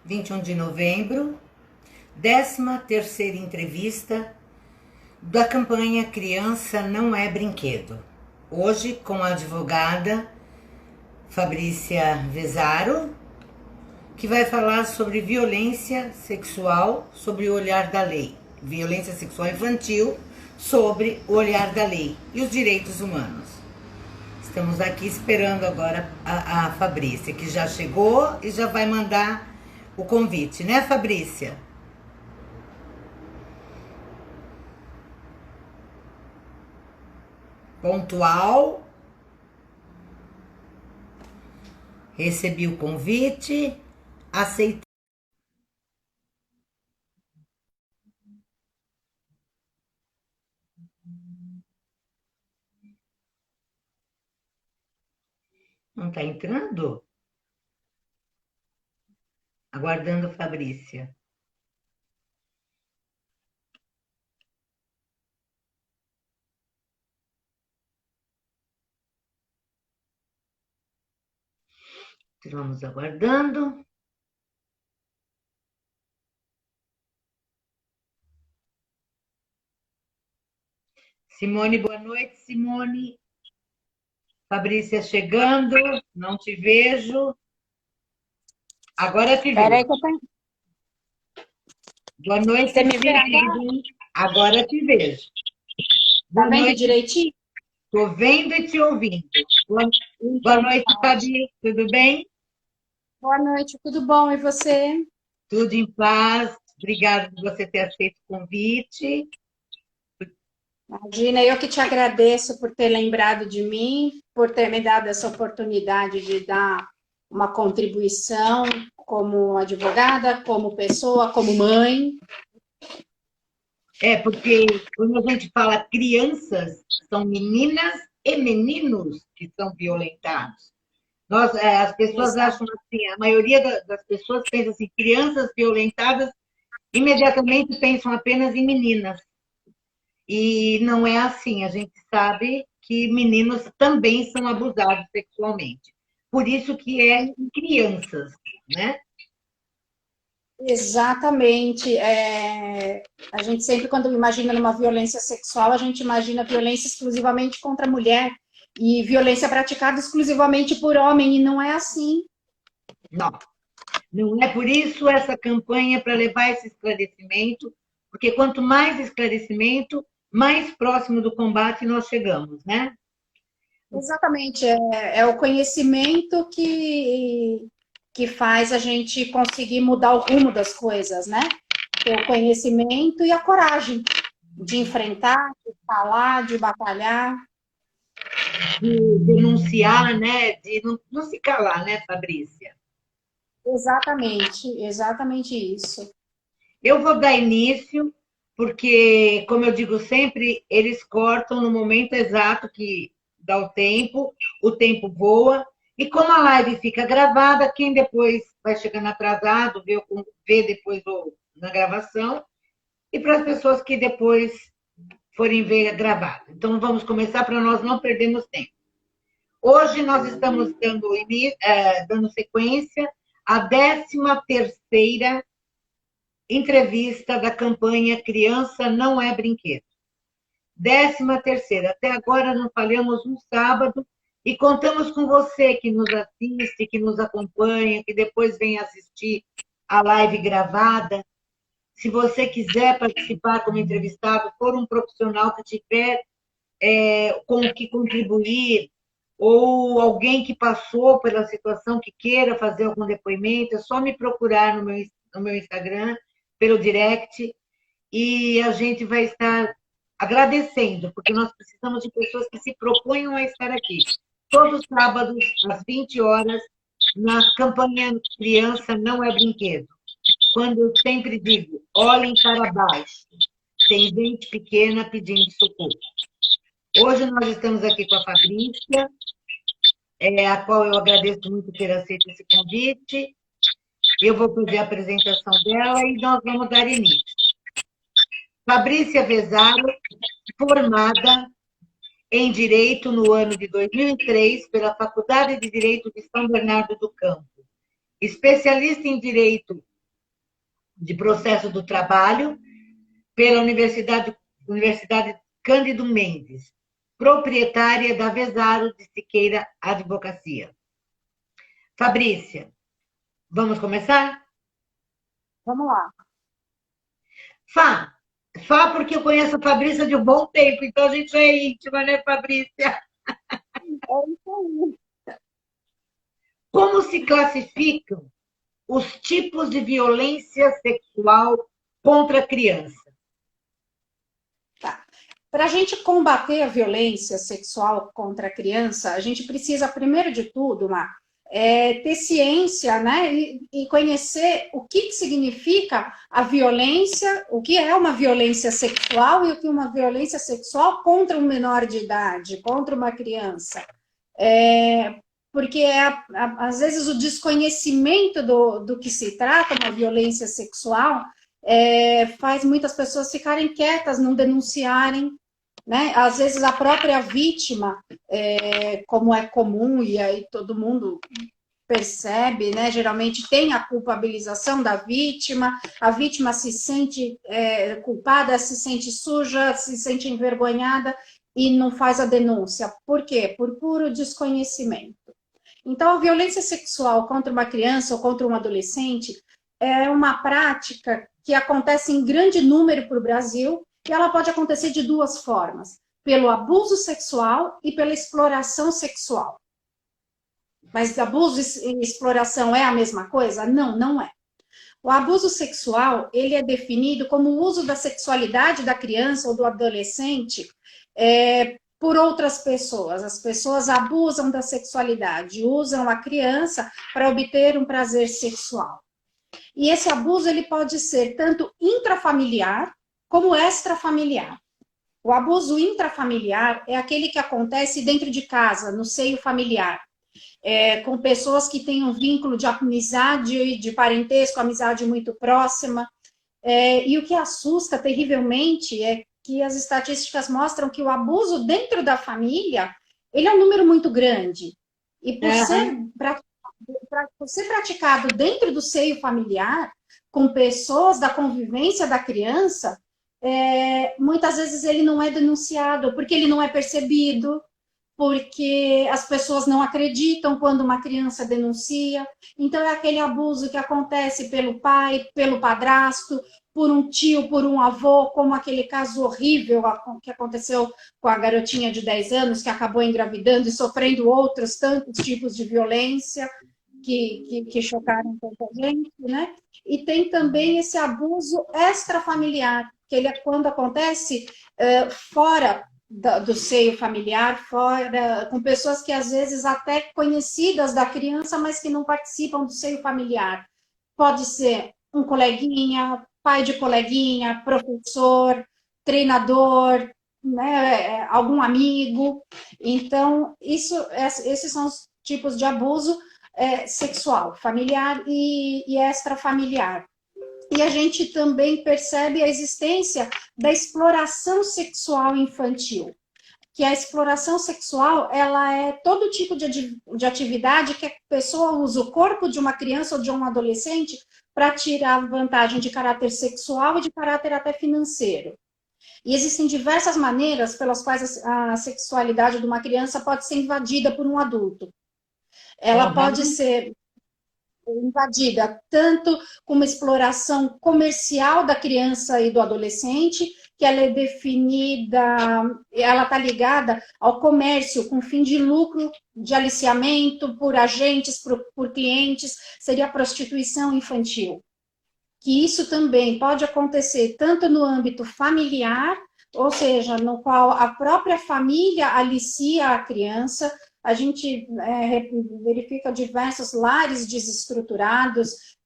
21 de novembro, 13ª entrevista da campanha Criança Não é Brinquedo. Hoje com a advogada Fabrícia Vezaro, que vai falar sobre violência sexual sob o olhar da lei. Violência sexual infantil sobre o olhar da lei e os direitos humanos. Estamos aqui esperando agora a Fabrícia, que já chegou e já vai mandar o convite, né, Fabrícia? Pontual. Recebi o convite, aceitei. Não está entrando? Aguardando a Fabrícia. Vamos aguardando. Simone, boa noite, Simone. Fabrícia chegando, não te vejo. Agora te vejo. Peraí que eu tenho... Boa noite, Você me vê agora te vejo. Tá vendo direitinho? Estou vendo e te ouvindo. Boa noite, Fabi. Tudo bem? Boa noite, tudo bom? E você? Tudo em paz. Obrigada por você ter aceito o convite. Imagina, eu que te agradeço por ter lembrado de mim, por ter me dado essa oportunidade de dar uma contribuição como advogada, como pessoa, como mãe. Porque quando a gente fala crianças, são meninas e meninos que são violentados. As pessoas acham assim, a maioria das pessoas pensa assim, crianças violentadas, imediatamente pensam apenas em meninas. E não é assim, a gente sabe que meninos também são abusados sexualmente. Por isso que é crianças, né? Exatamente. A gente sempre, quando imagina numa violência sexual, a gente imagina violência exclusivamente contra a mulher e violência praticada exclusivamente por homem, e não é assim. Não, não é por isso essa campanha para levar esse esclarecimento, porque quanto mais esclarecimento, mais próximo do combate nós chegamos, né? Exatamente. É o conhecimento que faz a gente conseguir mudar o rumo das coisas, né? É o conhecimento e a coragem de enfrentar, de falar, de batalhar. De denunciar, né? De não se calar, né, Fabrícia? Exatamente isso. Eu vou dar início, porque, como eu digo sempre, eles cortam no momento exato que dá o tempo voa, e como a live fica gravada, quem depois vai chegando atrasado, vê depois na gravação, e para as pessoas que depois forem ver gravado. Então, vamos começar para nós não perdermos tempo. Hoje nós estamos dando sequência à 13ª entrevista da campanha Criança Não é Brinquedo. 13ª. Até agora não falhamos um sábado e contamos com você que nos assiste, que nos acompanha, que depois vem assistir a live gravada. Se você quiser participar como entrevistado, for um profissional que tiver com o que contribuir, ou alguém que passou pela situação que queira fazer algum depoimento, é só me procurar no meu Instagram, pelo direct, e a gente vai estar agradecendo, porque nós precisamos de pessoas que se proponham a estar aqui. Todos os sábados, às 20 horas, na campanha Criança Não é Brinquedo. Quando eu sempre digo, olhem para baixo, tem gente pequena pedindo socorro. Hoje nós estamos aqui com a Fabrícia, a qual eu agradeço muito ter aceito esse convite. Eu vou fazer a apresentação dela e nós vamos dar início. Fabrícia Vezaro, formada em Direito no ano de 2003 pela Faculdade de Direito de São Bernardo do Campo. Especialista em Direito de Processo do Trabalho pela Universidade Cândido Mendes, proprietária da Vesaro de Siqueira Advocacia. Fabrícia, vamos começar? Vamos lá. Fá, porque eu conheço a Fabrícia de um bom tempo, então a gente é íntima, né, Fabrícia? É isso aí. Como se classificam os tipos de violência sexual contra a criança? Tá. Para a gente combater a violência sexual contra a criança, a gente precisa, primeiro de tudo, ter ciência, né, e conhecer o que significa a violência, o que é uma violência sexual e o que é uma violência sexual contra um menor de idade, contra uma criança. Porque às vezes o desconhecimento do que se trata, uma violência sexual, faz muitas pessoas ficarem quietas, não denunciarem, né? Às vezes a própria vítima, como é comum, e aí todo mundo percebe, né? Geralmente tem a culpabilização da vítima, a vítima se sente culpada, se sente suja, se sente envergonhada e não faz a denúncia. Por quê? Por puro desconhecimento. Então, a violência sexual contra uma criança ou contra um adolescente é uma prática que acontece em grande número para o Brasil e ela pode acontecer de duas formas: pelo abuso sexual e pela exploração sexual. Mas abuso e exploração é a mesma coisa? Não, não é. O abuso sexual, ele é definido como o uso da sexualidade da criança ou do adolescente por outras pessoas. As pessoas abusam da sexualidade, usam a criança para obter um prazer sexual. E esse abuso ele pode ser tanto intrafamiliar como extrafamiliar. O abuso intrafamiliar é aquele que acontece dentro de casa, no seio familiar, com pessoas que têm um vínculo de amizade, de parentesco, amizade muito próxima. E o que assusta terrivelmente é que as estatísticas mostram que o abuso dentro da família, ele é um número muito grande. E por ser praticado dentro do seio familiar, com pessoas da convivência da criança, muitas vezes ele não é denunciado, porque ele não é percebido, porque as pessoas não acreditam quando uma criança denuncia. Então, é aquele abuso que acontece pelo pai, pelo padrasto, por um tio, por um avô, como aquele caso horrível que aconteceu com a garotinha de 10 anos, que acabou engravidando e sofrendo outros tantos tipos de violência que chocaram tanta gente, né? E tem também esse abuso extrafamiliar, que ele quando acontece fora do seio familiar, fora, com pessoas que às vezes até conhecidas da criança, mas que não participam do seio familiar. Pode ser um coleguinha, pai de coleguinha, professor, treinador, né, algum amigo. Então, esses são os tipos de abuso sexual, familiar e extrafamiliar. E a gente também percebe a existência da exploração sexual infantil, que a exploração sexual ela é todo tipo de atividade que a pessoa usa o corpo de uma criança ou de um adolescente para tirar vantagem de caráter sexual e de caráter até financeiro. E existem diversas maneiras pelas quais a sexualidade de uma criança pode ser invadida por um adulto. Ela pode ser invadida tanto com uma exploração comercial da criança e do adolescente, que ela é definida, ela está ligada ao comércio com fim de lucro, de aliciamento por agentes, por clientes, seria a prostituição infantil. Que isso também pode acontecer tanto no âmbito familiar, ou seja, no qual a própria família alicia a criança. A gente verifica diversos lares desestruturados,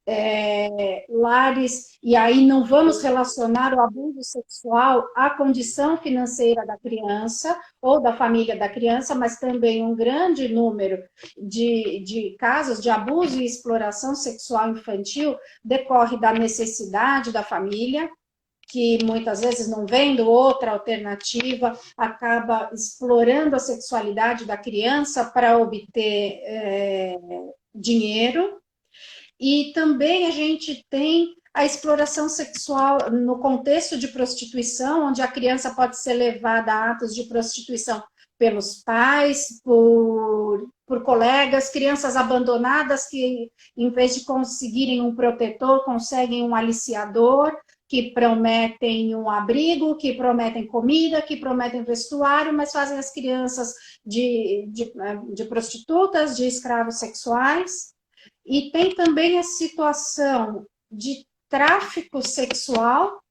lares, e aí não vamos relacionar o abuso sexual à condição financeira da criança ou da família da criança, mas também um grande número de casos de abuso e exploração sexual infantil decorre da necessidade da família, que muitas vezes não vendo outra alternativa, acaba explorando a sexualidade da criança para obter dinheiro. E também a gente tem a exploração sexual no contexto de prostituição, onde a criança pode ser levada a atos de prostituição pelos pais, por colegas, crianças abandonadas que, em vez de conseguirem um protetor, conseguem um aliciador, que prometem um abrigo, que prometem comida, que prometem vestuário, mas fazem as crianças de prostitutas, de escravos sexuais. E tem também a situação de tráfico sexual,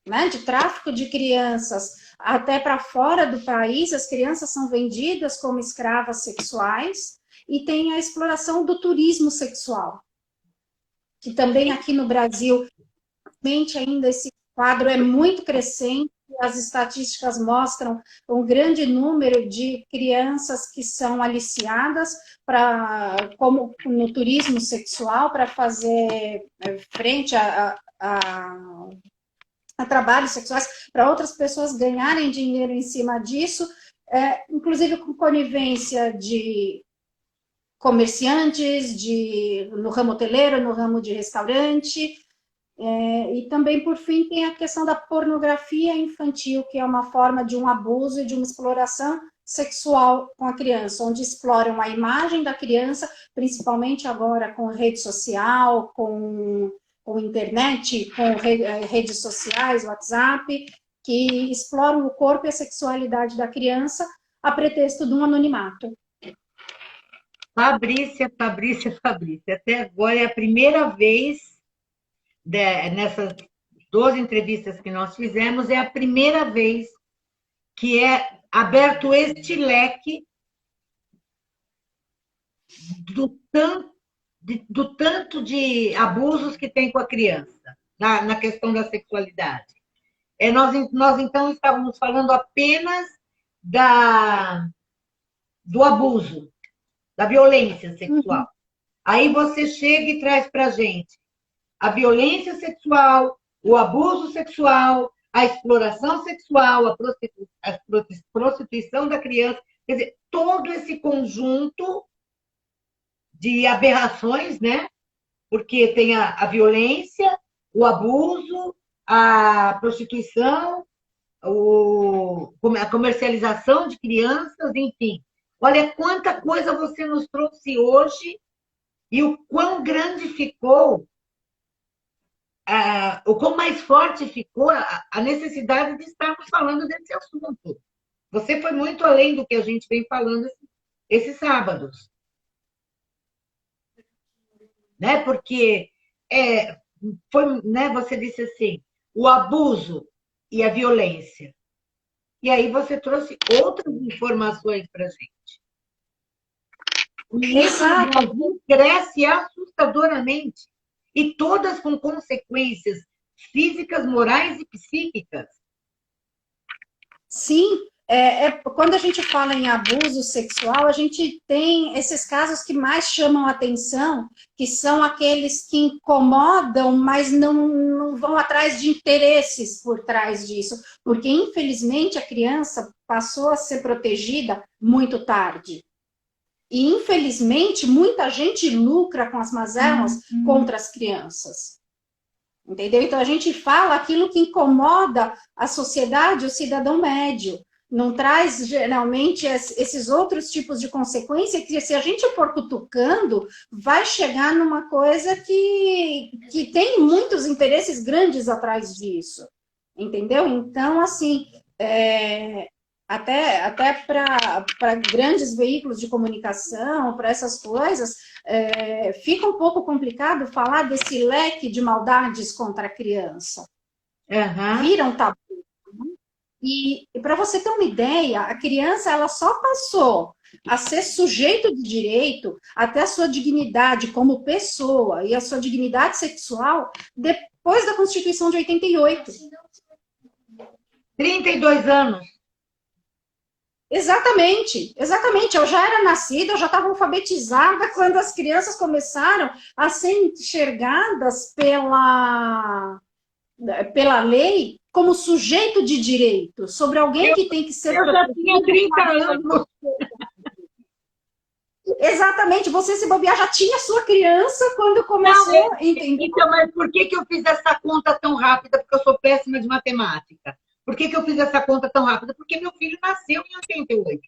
né, de tráfico de crianças até para fora do país, as crianças são vendidas como escravas sexuais, e tem a exploração do turismo sexual, que também aqui no Brasil, ainda esse quadro é muito crescente, as estatísticas mostram um grande número de crianças que são aliciadas como no turismo sexual para fazer frente a trabalhos sexuais, para outras pessoas ganharem dinheiro em cima disso, inclusive com conivência de comerciantes, no ramo hoteleiro, no ramo de restaurante. E também, por fim, tem a questão da pornografia infantil, que é uma forma de um abuso e de uma exploração sexual com a criança, onde exploram a imagem da criança, principalmente agora com rede social, com internet, com redes sociais, WhatsApp, que exploram o corpo e a sexualidade da criança a pretexto de um anonimato. Fabrícia, até agora é a primeira vez, nessas 12 entrevistas que nós fizemos, é a primeira vez que é aberto este leque do tanto de abusos que tem com a criança na questão da sexualidade. Nós então estávamos falando apenas do abuso, da violência sexual. Uhum. Aí você chega e traz para a gente a violência sexual, o abuso sexual, a exploração sexual, a prostituição da criança, quer dizer, todo esse conjunto de aberrações, né? Porque tem a violência, o abuso, a prostituição, a comercialização de crianças, enfim. Olha quanta coisa você nos trouxe hoje e o quão grande ficou, o quão mais forte ficou a necessidade de estarmos falando desse assunto. Você foi muito além do que a gente vem falando esses sábados. Né? Porque você disse assim, o abuso e a violência. E aí você trouxe outras informações para a gente. E isso no Brasil cresce assustadoramente. E todas com consequências físicas, morais e psíquicas. Sim. Quando a gente fala em abuso sexual, a gente tem esses casos que mais chamam a atenção, que são aqueles que incomodam, mas não vão atrás de interesses por trás disso, porque infelizmente a criança passou a ser protegida muito tarde. E infelizmente muita gente lucra com as mazelas contra as crianças. Entendeu? Então a gente fala aquilo que incomoda a sociedade, o cidadão médio. Não traz, geralmente, esses outros tipos de consequência que, se a gente for cutucando, vai chegar numa coisa que tem muitos interesses grandes atrás disso. Entendeu? Então, assim, até para grandes veículos de comunicação, para essas coisas, fica um pouco complicado falar desse leque de maldades contra a criança. Uhum. Vira um tabu. E para você ter uma ideia, a criança ela só passou a ser sujeito de direito até a sua dignidade como pessoa e a sua dignidade sexual depois da Constituição de 88. 32 anos. Exatamente. Eu já era nascida, eu já estava alfabetizada quando as crianças começaram a ser enxergadas pela lei como sujeito de direito, sobre alguém que tem que ser... Eu já tinha 30 anos. Exatamente, você se bobear já tinha sua criança quando começou, entendeu? Então, mas por que que eu fiz essa conta tão rápida? Porque eu sou péssima de matemática. Por que que eu fiz essa conta tão rápida? Porque meu filho nasceu em 88.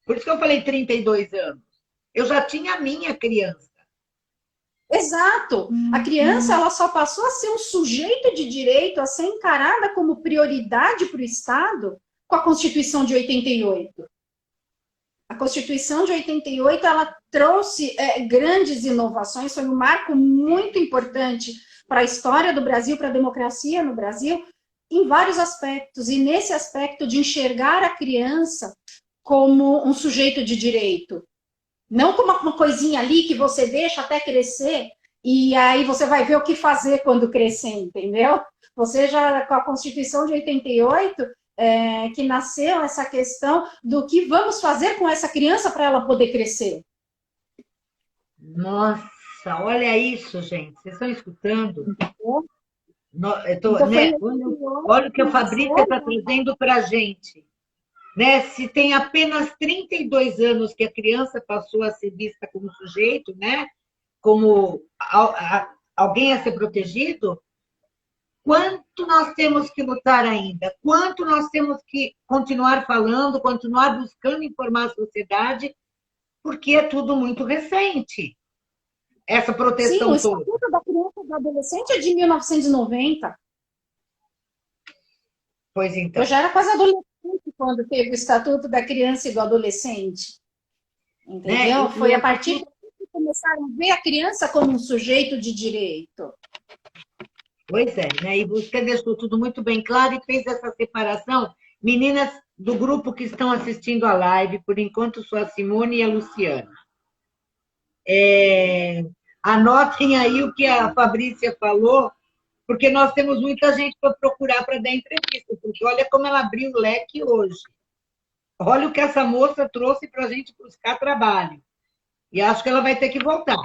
Por isso que eu falei 32 anos. Eu já tinha a minha criança. Exato. A criança ela só passou a ser um sujeito de direito, a ser encarada como prioridade para o Estado com a Constituição de 88. A Constituição de 88 ela trouxe grandes inovações, foi um marco muito importante para a história do Brasil, para a democracia no Brasil, em vários aspectos. E nesse aspecto de enxergar a criança como um sujeito de direito. Não como uma coisinha ali que você deixa até crescer e aí você vai ver o que fazer quando crescer, entendeu? Você já, com a Constituição de 88, que nasceu essa questão do que vamos fazer com essa criança para ela poder crescer. Nossa, olha isso, gente. Vocês estão escutando? Olha o que a Fabrícia está trazendo para a gente. Né? Se tem apenas 32 anos que a criança passou a ser vista como sujeito, né? Como alguém a ser protegido, quanto nós temos que lutar ainda? Quanto nós temos que continuar falando, continuar buscando informar a sociedade, porque é tudo muito recente, essa proteção toda. Sim, o Estatuto da Criança e do Adolescente é de 1990. Pois então. Eu já era quase adolescente quando teve o Estatuto da Criança e do Adolescente. Entendeu? Foi a partir daí que começaram a ver a criança como um sujeito de direito. Pois é, né? E você deixou tudo muito bem claro e fez essa separação. Meninas do grupo que estão assistindo a live, por enquanto sou a Simone e a Luciana. Anotem aí o que a Fabrícia falou, porque nós temos muita gente para procurar para dar entrevista, porque olha como ela abriu o leque hoje. Olha o que essa moça trouxe para a gente buscar trabalho. E acho que ela vai ter que voltar.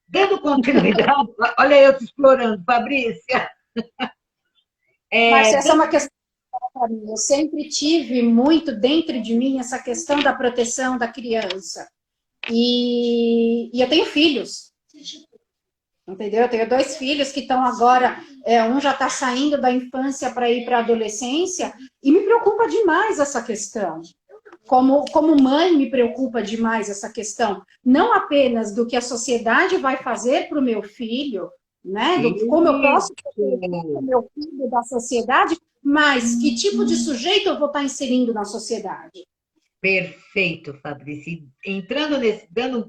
Dando continuidade, olha eu te explorando, Fabrícia. Mas essa é uma questão para mim. Eu sempre tive muito dentro de mim essa questão da proteção da criança. E eu tenho filhos. Entendeu? Eu tenho 2 filhos que estão agora, um já está saindo da infância para ir para a adolescência, e me preocupa demais essa questão. Como mãe, me preocupa demais essa questão. Não apenas do que a sociedade vai fazer para o meu filho, né? Do como eu posso proteger o meu filho da sociedade, mas que tipo de sujeito eu vou estar inserindo na sociedade. Perfeito, Fabrício. Entrando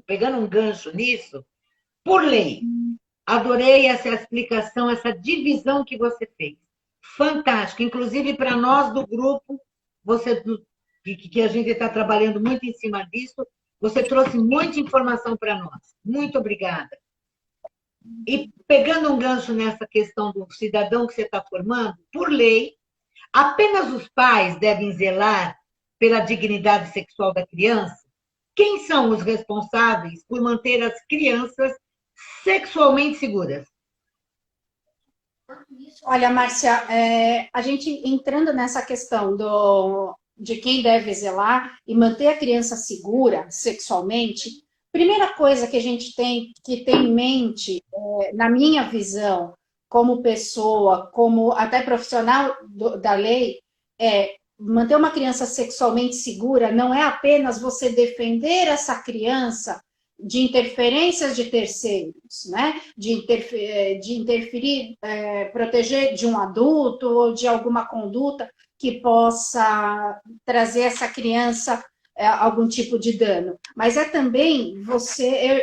pegando um gancho nisso, por lei. Adorei essa explicação, essa divisão que você fez. Fantástico. Inclusive, para nós do grupo, que a gente está trabalhando muito em cima disso, você trouxe muita informação para nós. Muito obrigada. E pegando um gancho nessa questão do cidadão que você está formando, por lei, apenas os pais devem zelar pela dignidade sexual da criança? Quem são os responsáveis por manter as crianças sexualmente seguras? Olha, Márcia, a gente entrando nessa questão de quem deve zelar e manter a criança segura sexualmente, primeira coisa que a gente tem que ter em mente, na minha visão, como pessoa, como até profissional da lei, manter uma criança sexualmente segura não é apenas você defender essa criança de interferências de terceiros, né? De interferir, proteger de um adulto ou de alguma conduta que possa trazer essa criança algum tipo de dano. Mas também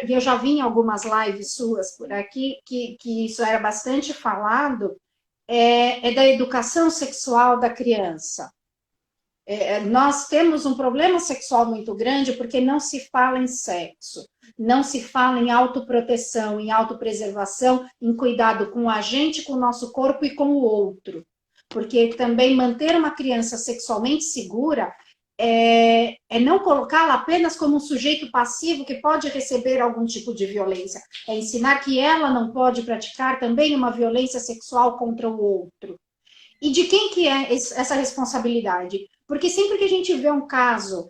eu já vi em algumas lives suas por aqui que isso era bastante falado, da educação sexual da criança. Nós temos um problema sexual muito grande porque não se fala em sexo, não se fala em autoproteção, em autopreservação, em cuidado com a gente, com o nosso corpo e com o outro. Porque também manter uma criança sexualmente segura é não colocá-la apenas como um sujeito passivo que pode receber algum tipo de violência. É ensinar que ela não pode praticar também uma violência sexual contra o outro. E de quem que é essa responsabilidade? Porque sempre que a gente vê um caso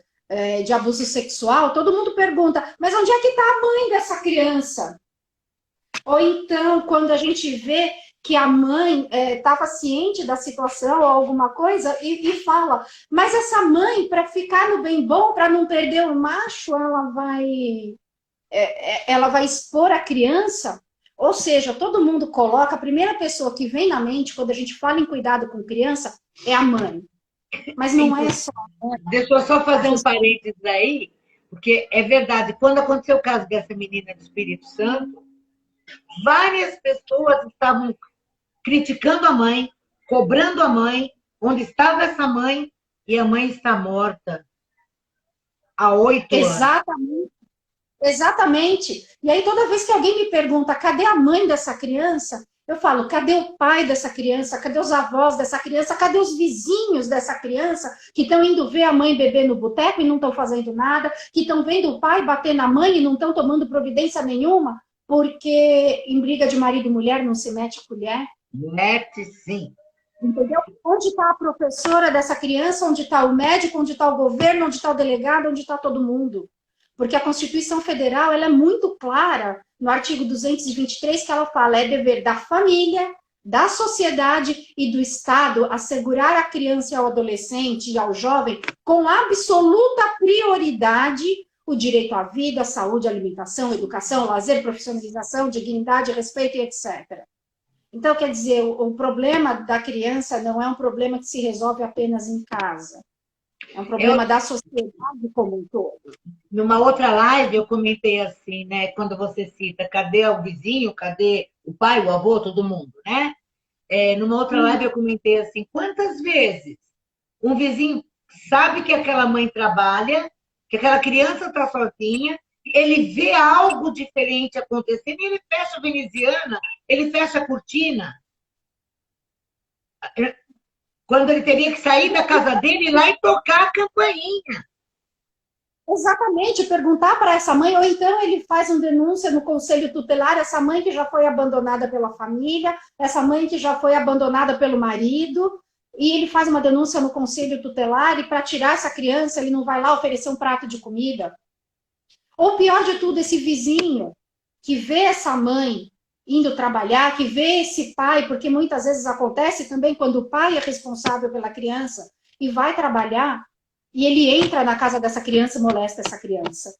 de abuso sexual, todo mundo pergunta, mas onde é que está a mãe dessa criança? Ou então, quando a gente vê que a mãe estava ciente da situação ou alguma coisa e fala, mas essa mãe, para ficar no bem bom, para não perder o macho, ela vai expor a criança. Ou seja, todo mundo coloca, a primeira pessoa que vem na mente quando a gente fala em cuidado com criança é a mãe. Mas não é só. Deixa eu só fazer um parênteses aí, porque é verdade, quando aconteceu o caso dessa menina do Espírito Santo, várias pessoas estavam criticando a mãe, cobrando a mãe, onde estava essa mãe, e a mãe está morta há 8 anos. Exatamente. Exatamente. E aí, toda vez que alguém me pergunta cadê a mãe dessa criança, eu falo, cadê o pai dessa criança? Cadê os avós dessa criança? Cadê os vizinhos dessa criança que estão indo ver a mãe beber no boteco e não estão fazendo nada? Que estão vendo o pai bater na mãe e não estão tomando providência nenhuma? Porque em briga de marido e mulher não se mete a colher? Mete sim. Entendeu? Onde está a professora dessa criança? Onde está o médico? Onde está o governo? Onde está o delegado? Onde está todo mundo? Porque a Constituição Federal ela é muito clara no artigo 223 que ela fala é dever da família, da sociedade e do Estado assegurar à criança e ao adolescente e ao jovem com absoluta prioridade o direito à vida, saúde, alimentação, educação, lazer, profissionalização, dignidade, respeito e etc. Então, quer dizer, o problema da criança não é um problema que se resolve apenas em casa. É um problema da sociedade como um todo. Numa outra live eu comentei assim, né? Quando você cita, cadê o vizinho, cadê o pai, o avô, todo mundo, né? Numa outra live eu comentei assim, quantas vezes um vizinho sabe que aquela mãe trabalha, que aquela criança está sozinha, ele vê algo diferente acontecendo e ele fecha a veneziana, ele fecha a cortina. Quando ele teria que sair da casa dele e ir lá e tocar a campainha. Exatamente, perguntar para essa mãe, ou então ele faz uma denúncia no conselho tutelar, essa mãe que já foi abandonada pela família, essa mãe que já foi abandonada pelo marido, e ele faz uma denúncia no conselho tutelar, e para tirar essa criança, ele não vai lá oferecer um prato de comida. Ou pior de tudo, esse vizinho que vê essa mãe indo trabalhar, que vê esse pai, porque muitas vezes acontece também quando o pai é responsável pela criança e vai trabalhar, e ele entra na casa dessa criança e molesta essa criança.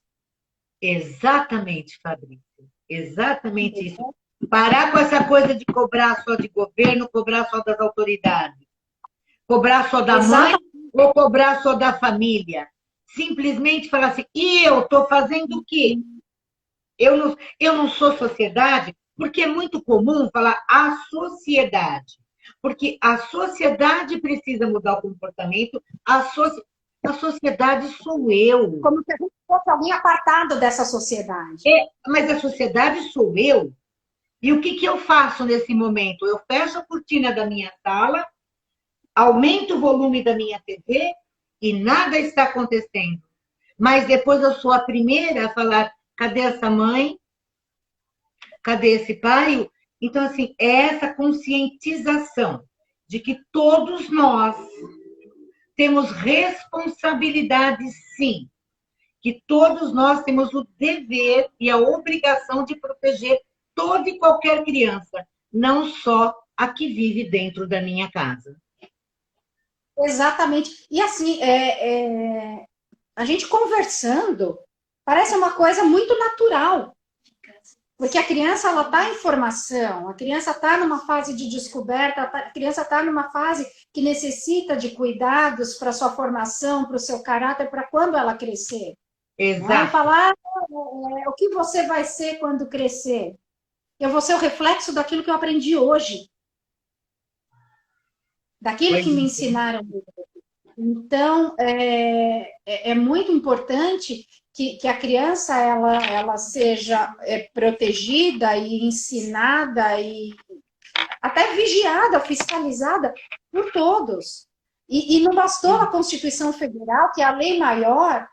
Exatamente, Fabrício. Exatamente isso. Parar com essa coisa de cobrar só de governo, cobrar só das autoridades. Cobrar só da mãe ou cobrar só da família. Simplesmente falar assim, e eu estou fazendo o quê? Eu não sou sociedade, porque é muito comum falar a sociedade. Porque a sociedade precisa mudar o comportamento, a sociedade sou eu. Como se a gente fosse alguém apartado dessa sociedade. Mas a sociedade sou eu. E o que eu faço nesse momento? Eu fecho a cortina da minha sala, aumento o volume da minha TV e nada está acontecendo. Mas depois eu sou a primeira a falar, cadê essa mãe? Cadê esse pai? Então, assim, é essa conscientização de que todos nós temos responsabilidade, sim. Que todos nós temos o dever e a obrigação de proteger toda e qualquer criança, não só a que vive dentro da minha casa. Exatamente. E assim, a gente conversando parece uma coisa muito natural. Porque a criança ela está em formação, a criança está numa fase de descoberta, a criança está numa fase que necessita de cuidados para sua formação, para o seu caráter, para quando ela crescer. Exato. E falar o que você vai ser quando crescer. Eu vou ser o reflexo daquilo que eu aprendi hoje. Daquilo que me ensinaram. Então, é muito importante que a criança ela seja protegida e ensinada e até vigiada, fiscalizada por todos. E não bastou a Constituição Federal, que é a lei maior,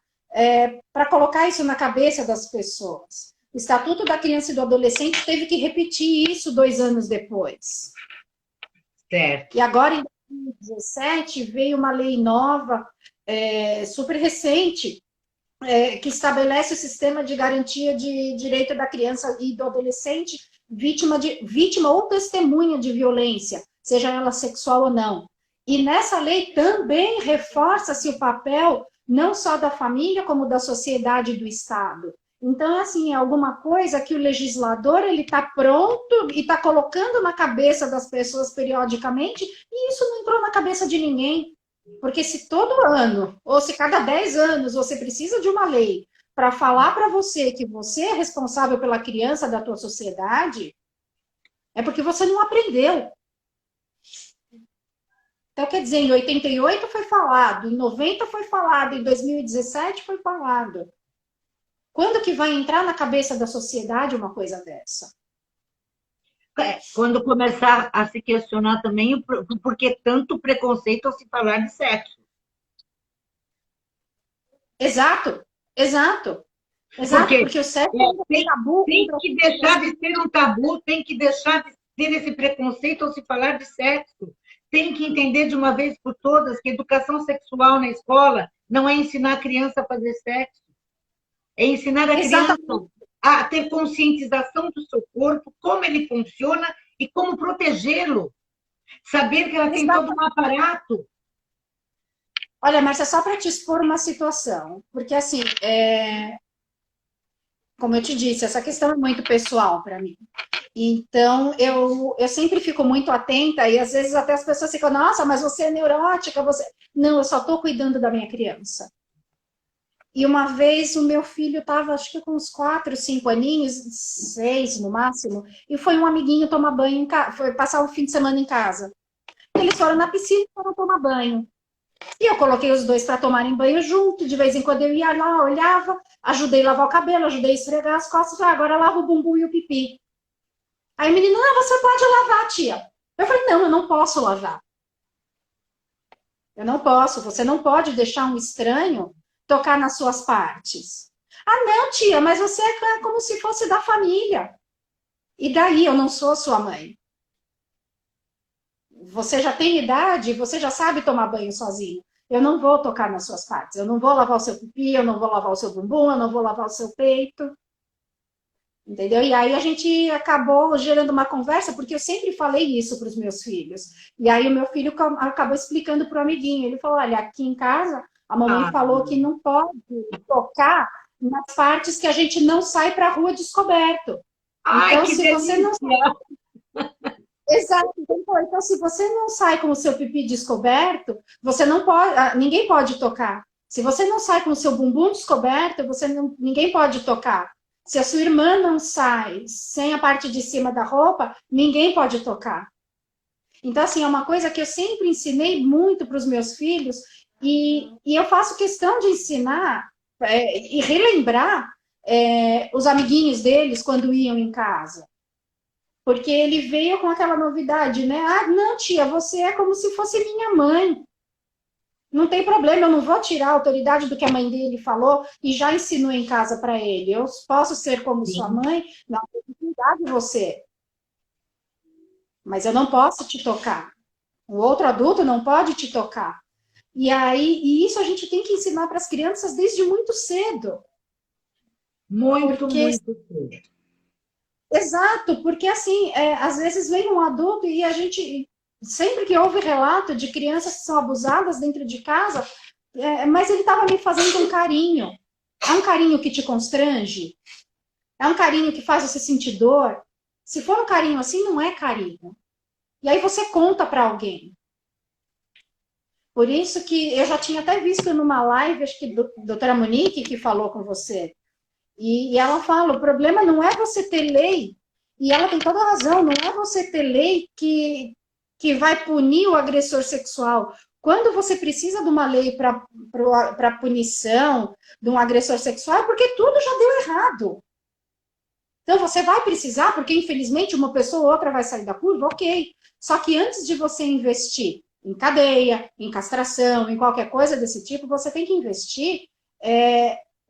para colocar isso na cabeça das pessoas. O Estatuto da Criança e do Adolescente teve que repetir isso 2 anos depois. Certo. E agora, em 2017, veio uma lei nova, super recente, que estabelece o sistema de garantia de direito da criança e do adolescente vítima ou testemunha de violência, seja ela sexual ou não. E nessa lei também reforça-se o papel não só da família, como da sociedade e do Estado. Então, assim, é alguma coisa que o legislador ele está pronto e está colocando na cabeça das pessoas periodicamente, e isso não entrou na cabeça de ninguém. Porque se todo ano, ou se cada 10 anos, você precisa de uma lei para falar para você que você é responsável pela criança da tua sociedade, é porque você não aprendeu. Então, quer dizer, em 88 foi falado, em 90 foi falado, em 2017 foi falado. Quando que vai entrar na cabeça da sociedade uma coisa dessa? Quando começar a se questionar também por que tanto preconceito ao se falar de sexo. Exato, exato. Exato, porque o sexo é um tabu. Tem que deixar de ser um tabu, tem que deixar de ter esse preconceito ao se falar de sexo. Tem que entender de uma vez por todas que educação sexual na escola não é ensinar a criança a fazer sexo. É ensinar a criança a ter conscientização do seu corpo, como ele funciona e como protegê-lo. Saber que ela tem todo um aparato. Olha, Márcia, só para te expor uma situação, porque assim, como eu te disse, essa questão é muito pessoal para mim. Então, eu sempre fico muito atenta e às vezes até as pessoas ficam, nossa, mas você é neurótica, você... Não, eu só estou cuidando da minha criança. E uma vez o meu filho estava, acho que com uns 4, 5 aninhos, 6 no máximo, e foi um amiguinho tomar banho, foi passar o fim de semana em casa. Eles foram na piscina e foram tomar banho. E eu coloquei os dois para tomarem banho junto, de vez em quando eu ia lá, olhava, ajudei a lavar o cabelo, ajudei a esfregar as costas, agora lava o bumbum e o pipi. Aí o menino, não, você pode lavar, tia. Eu falei, não, eu não posso lavar. Eu não posso, você não pode deixar um estranho tocar nas suas partes. Ah, não, tia, mas você é como se fosse da família. E daí, eu não sou sua mãe. Você já tem idade, você já sabe tomar banho sozinho. Eu não vou tocar nas suas partes. Eu não vou lavar o seu pipi, eu não vou lavar o seu bumbum, eu não vou lavar o seu peito. Entendeu? E aí a gente acabou gerando uma conversa, porque eu sempre falei isso para os meus filhos. E aí o meu filho acabou explicando para o amiguinho. Ele falou, olha, aqui em casa a mamãe falou que não pode tocar nas partes que a gente não sai para a rua descoberto. Ai, então, que se delícia. você não Exato. Então, se você não sai com o seu pipi descoberto, você não pode, ninguém pode tocar. Se você não sai com o seu bumbum descoberto, ninguém pode tocar. Se a sua irmã não sai sem a parte de cima da roupa, ninguém pode tocar. Então, assim, é uma coisa que eu sempre ensinei muito para os meus filhos e eu faço questão de ensinar e relembrar os amiguinhos deles quando iam em casa. Porque ele veio com aquela novidade, né? Ah, não, tia, você é como se fosse minha mãe. Não tem problema, eu não vou tirar a autoridade do que a mãe dele falou e já ensinou em casa para ele. Eu posso ser como sua mãe, não, eu tenho que cuidar de você. Mas eu não posso te tocar. O outro adulto não pode te tocar. E isso a gente tem que ensinar para as crianças desde muito cedo. Muito cedo. Exato, porque assim, às vezes vem um adulto e a gente, sempre que houve relato de crianças que são abusadas dentro de casa, mas ele estava me fazendo um carinho. É um carinho que te constrange? É um carinho que faz você sentir dor? Se for um carinho assim, não é carinho. E aí você conta para alguém. Por isso que eu já tinha até visto numa live, acho que doutora Monique, que falou com você. E ela fala, o problema não é você ter lei, e ela tem toda a razão, não é você ter lei que vai punir o agressor sexual. Quando você precisa de uma lei para punição de um agressor sexual, é porque tudo já deu errado. Então você vai precisar, porque infelizmente uma pessoa ou outra vai sair da curva, ok. Só que antes de você investir em cadeia, em castração, em qualquer coisa desse tipo, você tem que investir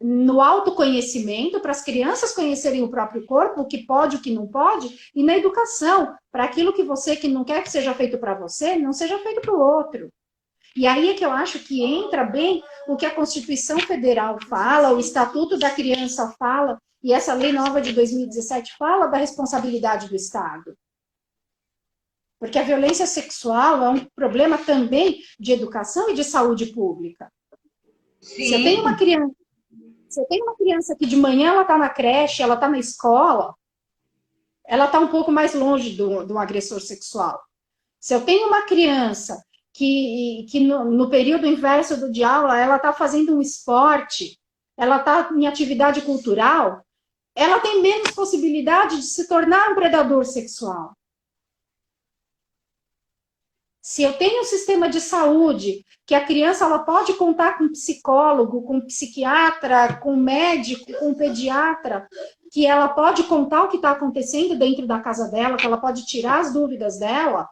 no autoconhecimento, para as crianças conhecerem o próprio corpo, o que pode, o que não pode, e na educação, para aquilo que você que não quer que seja feito para você, não seja feito para o outro. E aí é que eu acho que entra bem o que a Constituição Federal fala, o Estatuto da Criança fala, e essa lei nova de 2017 fala da responsabilidade do Estado. Porque a violência sexual é um problema também de educação e de saúde pública. Sim. Se eu tenho uma criança que de manhã ela está na creche, ela está na escola, ela está um pouco mais longe do agressor sexual. Se eu tenho uma criança que no período inverso do de aula, ela está fazendo um esporte, ela está em atividade cultural, ela tem menos possibilidade de se tornar um predador sexual. Se eu tenho um sistema de saúde, que a criança ela pode contar com psicólogo, com psiquiatra, com médico, com pediatra, que ela pode contar o que está acontecendo dentro da casa dela, que ela pode tirar as dúvidas dela,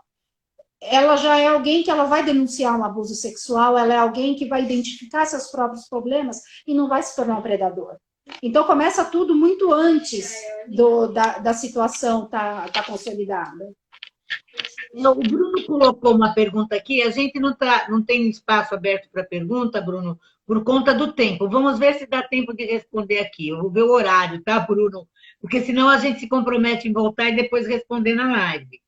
ela já é alguém que ela vai denunciar um abuso sexual, ela é alguém que vai identificar seus próprios problemas e não vai se tornar um predador. Então começa tudo muito antes da situação tá consolidada. O Bruno colocou uma pergunta aqui, a gente não tem espaço aberto para pergunta, Bruno, por conta do tempo. Vamos ver se dá tempo de responder aqui. Eu vou ver o horário, tá, Bruno? Porque senão a gente se compromete em voltar e depois responder na live.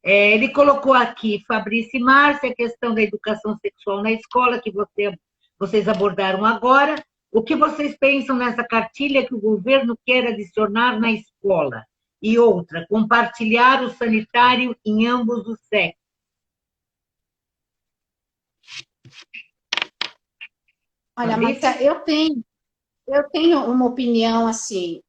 Ele colocou aqui, Fabrício e Márcia, a questão da educação sexual na escola, que vocês abordaram agora. O que vocês pensam nessa cartilha que o governo quer adicionar na escola? E outra, compartilhar o sanitário em ambos os sexos. Olha, Márcia, eu tenho uma opinião assim.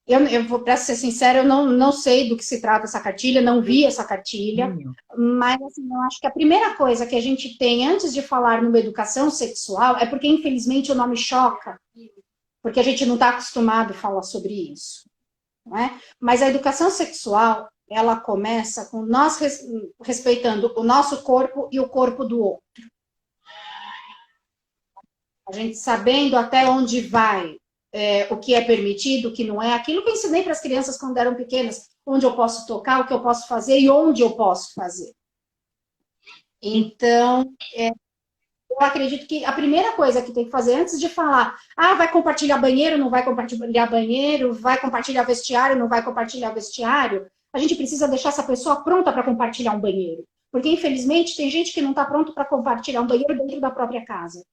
Eu vou, para ser sincera, eu não sei do que se trata essa cartilha, não vi essa cartilha, mas assim, eu acho que a primeira coisa que a gente tem antes de falar numa educação sexual é porque, infelizmente, o nome choca, porque a gente não está acostumado a falar sobre isso, não é? Mas a educação sexual, ela começa com nós respeitando o nosso corpo e o corpo do outro. A gente sabendo até onde vai, o que é permitido, o que não é. Aquilo que eu ensinei para as crianças quando eram pequenas, onde eu posso tocar, o que eu posso fazer e onde eu posso fazer. Então, eu acredito que a primeira coisa que tem que fazer, antes de falar, vai compartilhar banheiro, não vai compartilhar banheiro, vai compartilhar vestiário, não vai compartilhar vestiário, a gente precisa deixar essa pessoa pronta para compartilhar um banheiro. Porque, infelizmente, tem gente que não está pronto para compartilhar um banheiro dentro da própria casa.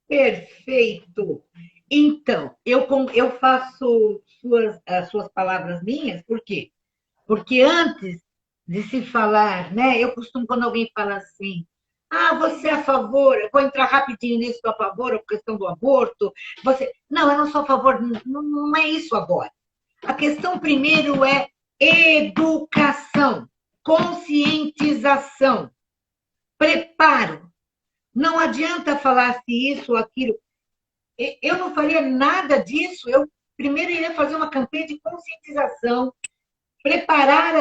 Perfeito. Então, eu faço as suas palavras minhas, por quê? Porque antes de se falar, né? Eu costumo, quando alguém fala assim, você é a favor, eu vou entrar rapidinho nisso, a favor, a questão do aborto. Não, eu não sou a favor, não é isso agora. A questão primeiro é educação, conscientização, preparo. Não adianta falar se isso ou aquilo. Eu não faria nada disso. Eu primeiro iria fazer uma campanha de conscientização, preparar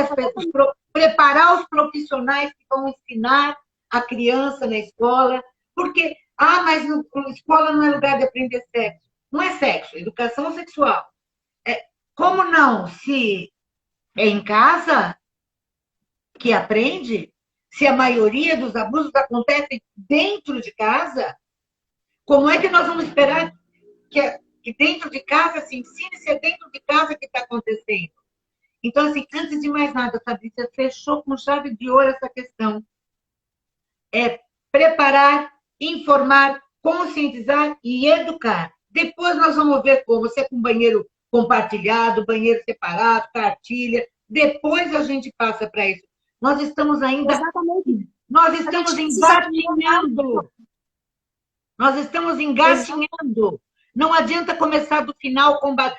preparar os profissionais que vão ensinar a criança na escola. Porque, mas a escola não é lugar de aprender sexo. Não é sexo, é educação sexual. Como não? Se é em casa que aprende, se a maioria dos abusos acontecem dentro de casa, como é que nós vamos esperar que dentro de casa se ensine se é dentro de casa que está acontecendo? Então, assim, antes de mais nada, Fabrícia, fechou com chave de ouro essa questão. É preparar, informar, conscientizar e educar. Depois nós vamos ver como você com banheiro compartilhado, banheiro separado, cartilha. Depois a gente passa para isso. Nós estamos ainda... Exatamente. Nós estamos engatinhando. Nós estamos engatinhando. Não adianta começar do final com base.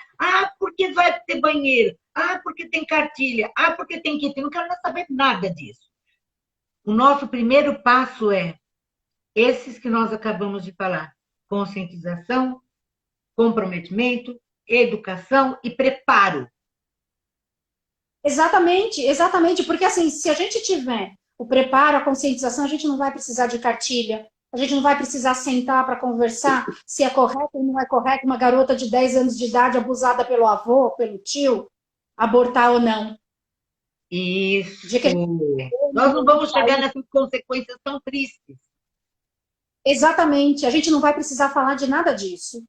Porque vai ter banheiro. Porque tem cartilha. Porque tem kit. Não quero nem saber nada disso. O nosso primeiro passo é esses que nós acabamos de falar. Conscientização, comprometimento, educação e preparo. Exatamente, porque assim, se a gente tiver o preparo, a conscientização, a gente não vai precisar de cartilha, a gente não vai precisar sentar para conversar se é correto ou não é correto uma garota de 10 anos de idade abusada pelo avô, pelo tio, abortar ou não. Isso. De que Nós não vamos chegar nessas consequências tão tristes. Exatamente. A gente não vai precisar falar de nada disso.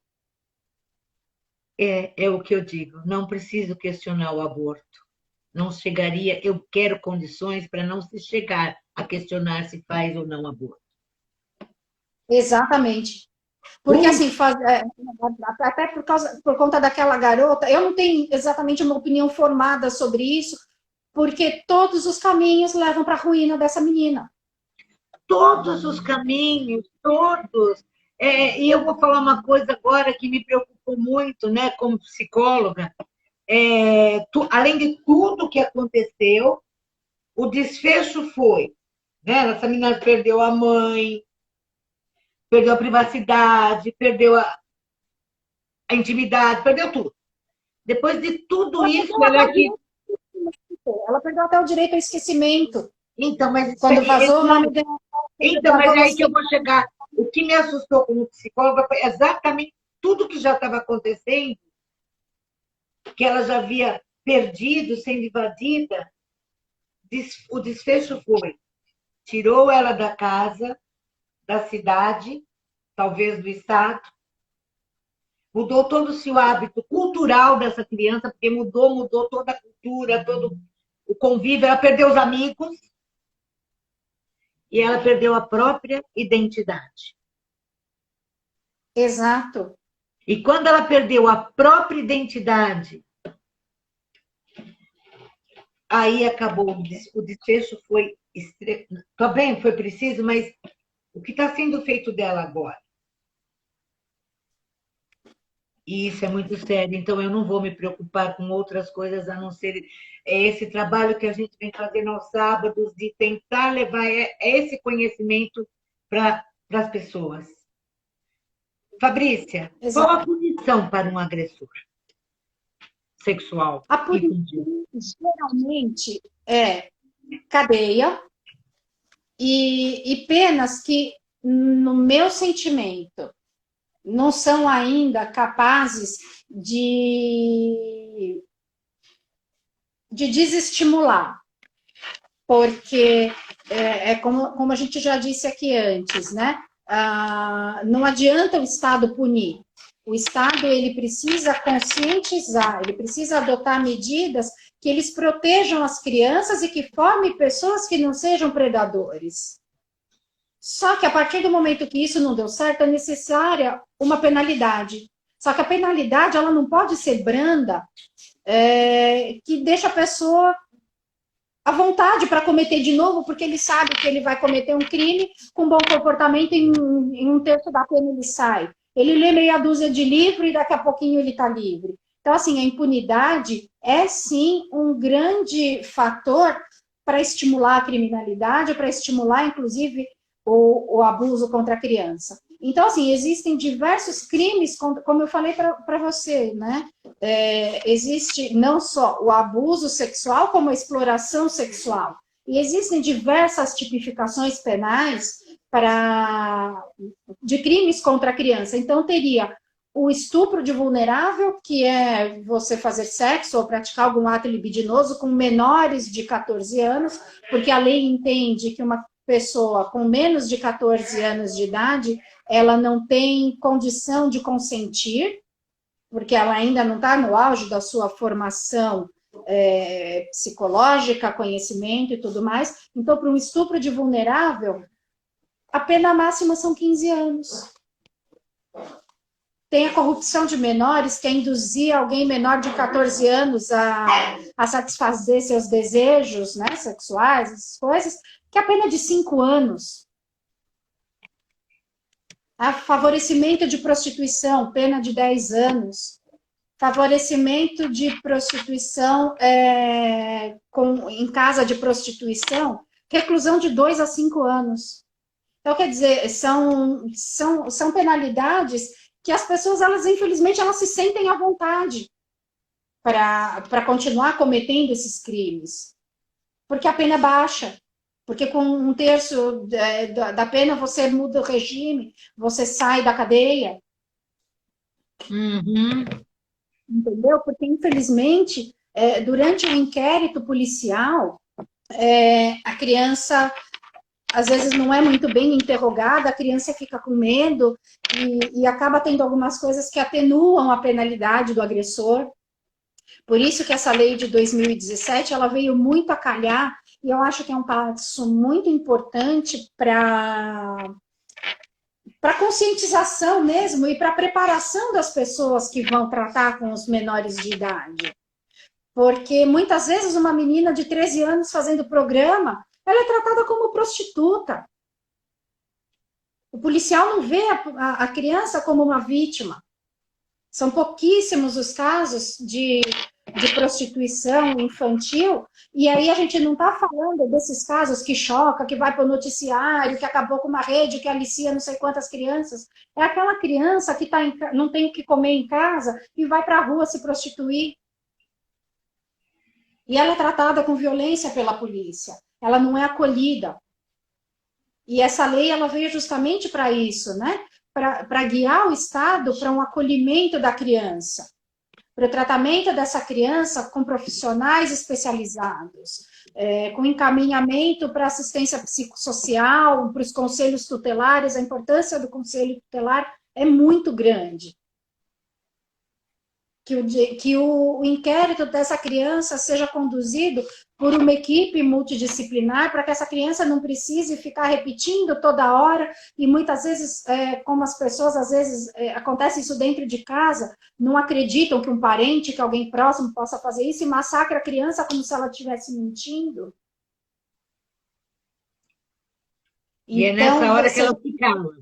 É o que eu digo. Não preciso questionar o aborto. Não chegaria, eu quero condições para não se chegar a questionar se faz ou não aborto. Exatamente. Porque, assim, até por conta daquela garota, eu não tenho exatamente uma opinião formada sobre isso, porque todos os caminhos levam para a ruína dessa menina. Todos os caminhos, todos. E eu vou falar uma coisa agora que me preocupou muito, né, como psicóloga. Além de tudo que aconteceu, o desfecho foi, né, essa menina perdeu a mãe, perdeu a privacidade, perdeu a intimidade, perdeu tudo. Depois de tudo isso, ela aqui. Ela perdeu até o direito ao esquecimento. Então, mas quando vazou o nome dela. Então, mas é aí que eu vou chegar. O que me assustou como psicóloga foi exatamente tudo que já estava acontecendo, que ela já havia perdido, sendo invadida. O desfecho foi: tirou ela da casa, da cidade, talvez do estado, mudou todo-se o hábito cultural dessa criança, porque mudou toda a cultura, todo o convívio, ela perdeu os amigos e ela perdeu a própria identidade. Exato. E quando ela perdeu a própria identidade, aí acabou. O desfecho foi também foi preciso, mas o que está sendo feito dela agora? E isso é muito sério, então eu não vou me preocupar com outras coisas a não ser esse trabalho que a gente vem fazendo aos sábados, de tentar levar esse conhecimento para as pessoas. Fabrícia, qual a punição para um agressor sexual? A punição geralmente é cadeia e penas que, no meu sentimento, não são ainda capazes de desestimular. Porque, como a gente já disse aqui antes, né? Não adianta o Estado punir. O Estado ele precisa conscientizar, ele precisa adotar medidas que eles protejam as crianças e que formem pessoas que não sejam predadores. Só que a partir do momento que isso não deu certo, é necessária uma penalidade. Só que a penalidade ela não pode ser branda, que deixa a pessoa à vontade para cometer de novo, porque ele sabe que ele vai cometer um crime com bom comportamento, em um terço da pena ele sai. Ele lê meia dúzia de livro e daqui a pouquinho ele está livre. Então, assim, a impunidade é sim um grande fator para estimular a criminalidade, para estimular, inclusive, o abuso contra a criança. Então, assim, existem diversos crimes, como eu falei para você, né? Existe não só o abuso sexual, como a exploração sexual. E existem diversas tipificações penais de crimes contra a criança. Então, teria o estupro de vulnerável, que é você fazer sexo ou praticar algum ato libidinoso com menores de 14 anos, porque a lei entende que uma pessoa com menos de 14 anos de idade, ela não tem condição de consentir, porque ela ainda não está no auge da sua formação psicológica, conhecimento e tudo mais. Então, para um estupro de vulnerável, a pena máxima são 15 anos. Tem a corrupção de menores, que é induzir alguém menor de 14 anos a satisfazer seus desejos, né, sexuais, essas coisas, que é a pena de 5 anos. Favorecimento de prostituição, pena de 10 anos. Favorecimento de prostituição em casa de prostituição, reclusão de 2 a 5 anos. Então, quer dizer, são penalidades que as pessoas, infelizmente, elas se sentem à vontade para continuar cometendo esses crimes. Porque a pena é baixa. Porque com um terço da pena você muda o regime, você sai da cadeia. Uhum. Entendeu? Porque, infelizmente, durante o inquérito policial, a criança às vezes não é muito bem interrogada, a criança fica com medo e acaba tendo algumas coisas que atenuam a penalidade do agressor. Por isso que essa lei de 2017, ela veio muito a calhar, e eu acho que é um passo muito importante para conscientização mesmo e para preparação das pessoas que vão tratar com os menores de idade. Porque muitas vezes uma menina de 13 anos fazendo programa, ela é tratada como prostituta. O policial não vê a criança como uma vítima. São pouquíssimos os casos de prostituição infantil, e aí a gente não está falando desses casos que choca, que vai para o noticiário, que acabou com uma rede, que alicia não sei quantas crianças. É aquela criança que não tem o que comer em casa e vai para a rua se prostituir. E ela é tratada com violência pela polícia. Ela não é acolhida. E essa lei ela veio justamente para isso, né? Para guiar o Estado para um acolhimento da criança, para o tratamento dessa criança com profissionais especializados, com encaminhamento para assistência psicossocial, para os conselhos tutelares. A importância do conselho tutelar é muito grande. Que o inquérito dessa criança seja conduzido por uma equipe multidisciplinar, para que essa criança não precise ficar repetindo toda hora, e muitas vezes, como as pessoas, às vezes, acontece isso dentro de casa, não acreditam que um parente, que alguém próximo possa fazer isso, e massacra a criança como se ela estivesse mentindo. E então, é nessa hora que ela se cala.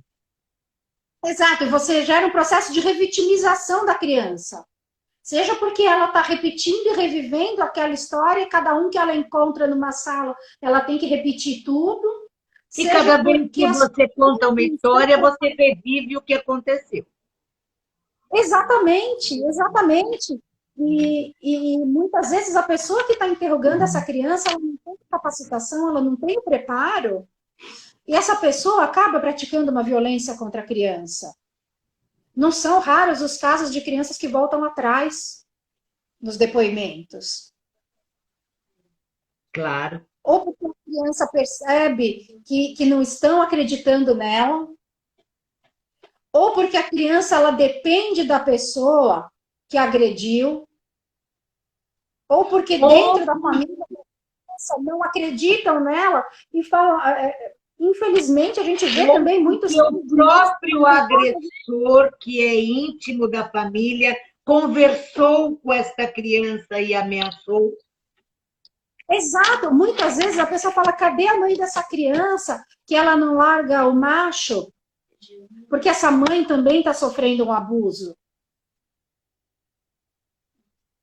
Exato, e você gera um processo de revitimização da criança. Seja porque ela está repetindo e revivendo aquela história, e cada um que ela encontra numa sala, ela tem que repetir tudo. E cada vez que você conta uma história, você revive o que aconteceu. Exatamente, exatamente. E muitas vezes a pessoa que está interrogando essa criança, ela não tem capacitação, ela não tem o preparo, e essa pessoa acaba praticando uma violência contra a criança. Não são raros os casos de crianças que voltam atrás nos depoimentos. Claro. Ou porque a criança percebe que não estão acreditando nela, ou porque a criança ela depende da pessoa que agrediu, ou porque dentro da família a criança não acreditam nela e falam... Infelizmente, a gente vê também muitos... O próprio agressor, que é íntimo da família, conversou com esta criança e ameaçou. Exato. Muitas vezes a pessoa fala, cadê a mãe dessa criança que ela não larga o macho? Porque essa mãe também está sofrendo um abuso.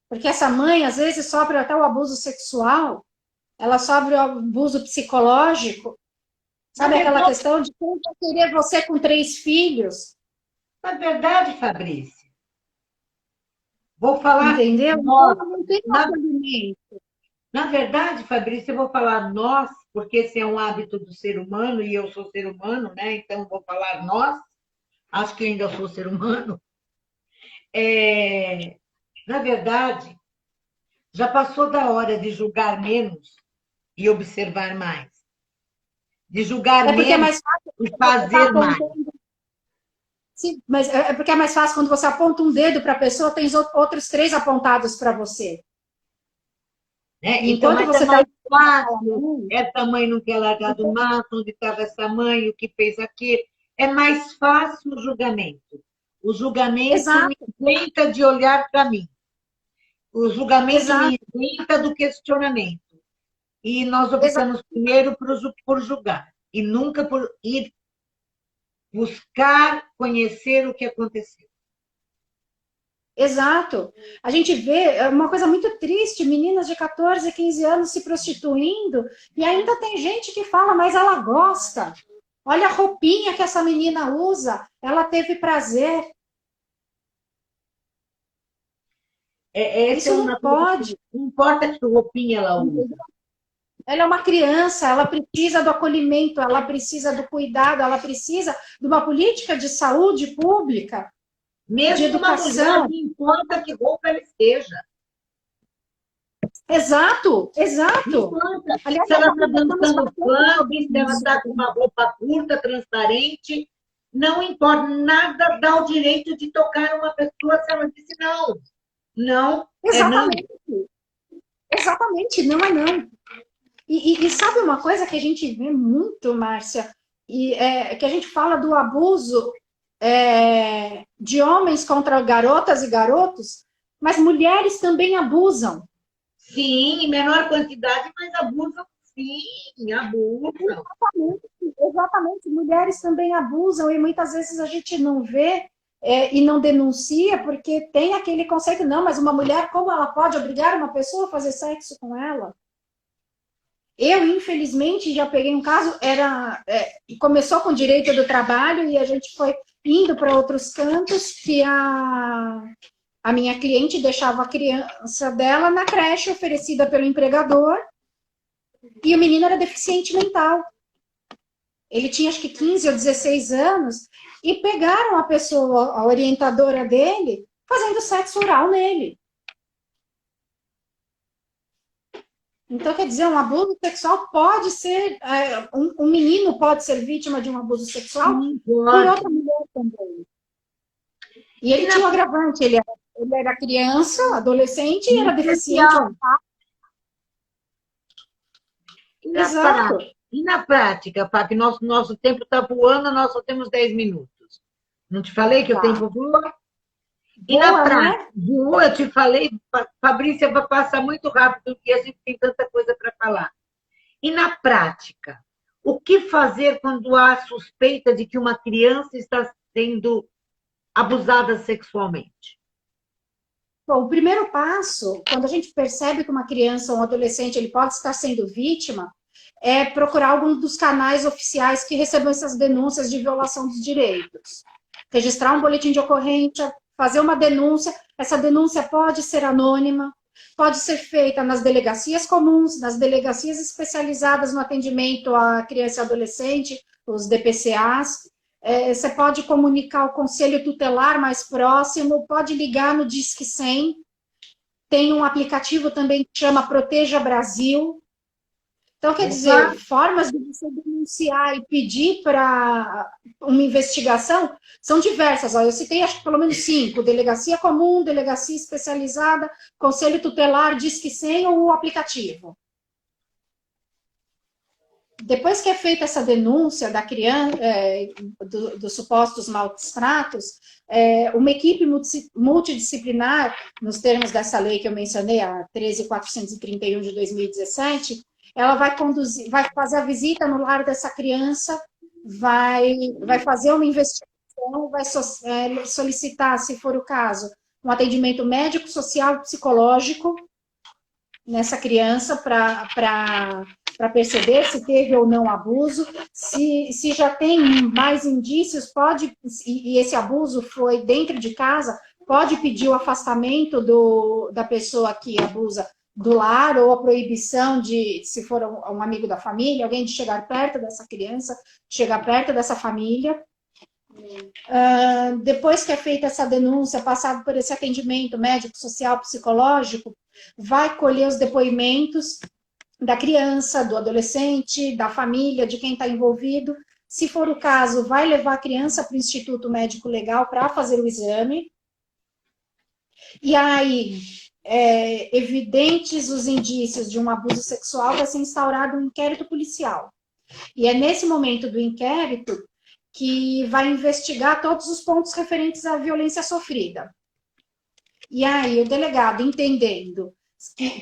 Porque essa mãe, às vezes, sofre até o abuso sexual, ela sofre o abuso psicológico. Sabe aquela questão de quem vai querer você com 3 filhos? Na verdade, Fabrícia, vou falar... Entendeu? Nós, não tem na verdade, Fabrícia, eu vou falar nós, porque esse é um hábito do ser humano, e eu sou ser humano, né? Então, vou falar nós. Acho que ainda sou ser humano. Na verdade, já passou da hora de julgar menos e observar mais. De julgar menos e fazer mais. Sim, mas é porque é mais fácil quando você aponta um dedo para a pessoa, tem outros 3 apontados para você. Então, você é mais fácil. Essa mãe não quer largar do mato, onde estava essa mãe, o que fez aquilo. É mais fácil o julgamento. O julgamento me isenta de olhar para mim. O julgamento me isenta do questionamento. E nós optamos primeiro por julgar, e nunca por ir buscar conhecer o que aconteceu. Exato. A gente vê uma coisa muito triste, meninas de 14, 15 anos se prostituindo, e ainda tem gente que fala, mas ela gosta. Olha a roupinha que essa menina usa, ela teve prazer. Isso não pode. Não importa que roupinha ela usa. Ela é uma criança, ela precisa do acolhimento, ela precisa do cuidado, ela precisa de uma política de saúde pública, mesmo de educação. Uma mulher, não importa que roupa ela esteja. Exato, Não exato. importa. Aliás, Se ela está estamos dançando bastante funk, sobre se ela isso. está com uma roupa curta, transparente, não importa. Nada dá o direito de tocar uma pessoa se ela disse não. Não é não. Exatamente, exatamente, não é não. E sabe uma coisa que a gente vê muito, Márcia, que a gente fala do abuso de homens contra garotas e garotos, mas mulheres também abusam. Sim, em menor quantidade, mas abusam sim, abusam. Exatamente, exatamente. Mulheres também abusam e muitas vezes a gente não vê e não denuncia porque tem aquele conceito, não, mas uma mulher, como ela pode obrigar uma pessoa a fazer sexo com ela? Eu, infelizmente, já peguei um caso, começou com direito do trabalho e a gente foi indo para outros cantos que a minha cliente deixava a criança dela na creche oferecida pelo empregador e o menino era deficiente mental. Ele tinha acho que 15 ou 16 anos e pegaram a pessoa, a orientadora dele, fazendo sexo oral nele. Então, quer dizer, um abuso sexual pode ser, um menino pode ser vítima de um abuso sexual Sim, por pode. outra mulher também. E E ele na, tinha um agravante, ele era criança, adolescente e era deficiente. social, e na Exato. prática, e na prática, Pá, que nosso tempo está voando, nós só temos 10 minutos. Não te falei que o Tá. tempo voa? E na Boa, prática, né? voa, eu te falei, Fabrícia, vai passar muito rápido e a gente tem tanta coisa para falar. E na prática, o que fazer quando há suspeita de que uma criança está sendo abusada sexualmente? Bom, o primeiro passo, quando a gente percebe que uma criança ou um adolescente ele pode estar sendo vítima, é procurar algum dos canais oficiais que recebam essas denúncias de violação dos direitos. Registrar um boletim de ocorrência, fazer uma denúncia. Essa denúncia pode ser anônima, pode ser feita nas delegacias comuns, nas delegacias especializadas no atendimento à criança e adolescente, os DPCAs. Você pode comunicar ao conselho tutelar mais próximo, pode ligar no Disque 100. Tem um aplicativo também que chama Proteja Brasil. Então, quer dizer, Opa, formas de você denunciar e pedir para uma investigação são diversas. Eu citei, acho que pelo menos 5. Delegacia comum, delegacia especializada, conselho tutelar, Disque 100 ou o aplicativo. Depois que é feita essa denúncia da criança, dos supostos maus tratos, uma equipe multidisciplinar, nos termos dessa lei que eu mencionei, a 13.431 de 2017, ela vai conduzir, vai fazer a visita no lar dessa criança, vai fazer uma investigação, vai solicitar, se for o caso, um atendimento médico, social e psicológico nessa criança para perceber se teve ou não abuso, se já tem mais indícios, pode, e esse abuso foi dentro de casa, pode pedir o afastamento da pessoa que abusa do lar, ou a proibição de, se for um amigo da família, alguém de chegar perto dessa criança, chegar perto dessa família. Depois que é feita essa denúncia, passado por esse atendimento médico, social, psicológico, vai colher os depoimentos da criança, do adolescente, da família, de quem está envolvido. Se for o caso, vai levar a criança para o Instituto Médico Legal para fazer o exame. E aí, evidentes os indícios de um abuso sexual, vai ser instaurado um inquérito policial. E é nesse momento do inquérito que vai investigar todos os pontos referentes à violência sofrida. E aí, o delegado, entendendo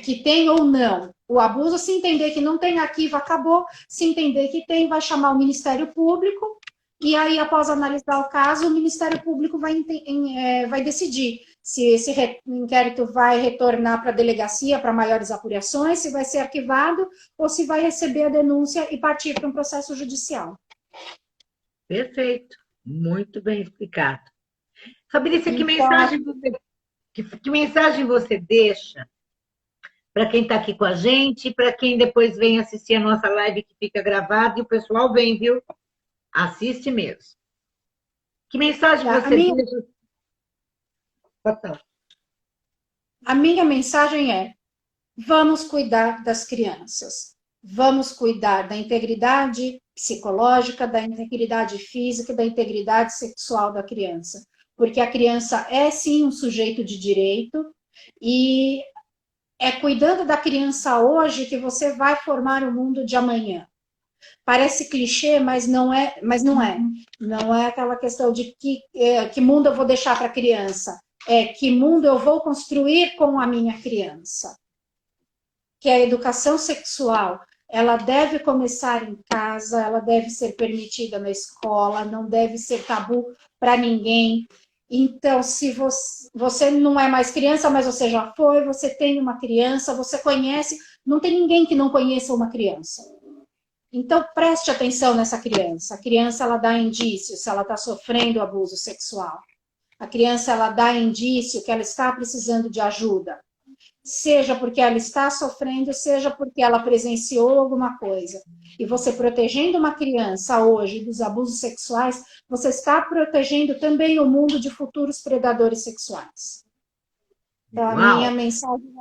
que tem ou não o abuso, se entender que não tem arquivo, acabou. Se entender que tem, vai chamar o Ministério Público. E aí, após analisar o caso, o Ministério Público vai decidir se esse inquérito vai retornar para a delegacia para maiores apurações, se vai ser arquivado ou se vai receber a denúncia e partir para um processo judicial. perfeito. Muito bem explicado. Fabrícia, Então, que mensagem você deixa para quem está aqui com a gente, para quem depois vem assistir a nossa live que fica gravada, e o pessoal vem, viu? Assiste mesmo. Que mensagem você deixa? a minha mensagem é: Vamos cuidar das crianças. Vamos cuidar da integridade psicológica, da integridade física, da integridade sexual da criança. Porque a criança é, sim, um sujeito de direito e é cuidando da criança hoje que você vai formar o mundo de amanhã. Parece clichê, mas não é, mas não é. Não é aquela questão de que mundo eu vou deixar para a criança. É que mundo eu vou construir com a minha criança. Que a educação sexual, ela deve começar em casa, ela deve ser permitida na escola, não deve ser tabu para ninguém. Então, se você não é mais criança, mas você já foi, você tem uma criança, você conhece, não tem ninguém que não conheça uma criança. Então, preste atenção nessa criança. A criança, ela dá indícios se ela está sofrendo abuso sexual. A criança, ela dá indício que ela está precisando de ajuda. Seja porque ela está sofrendo, seja porque ela presenciou alguma coisa. E você protegendo uma criança hoje dos abusos sexuais, você está protegendo também o mundo de futuros predadores sexuais. Então, a minha Uau! mensagem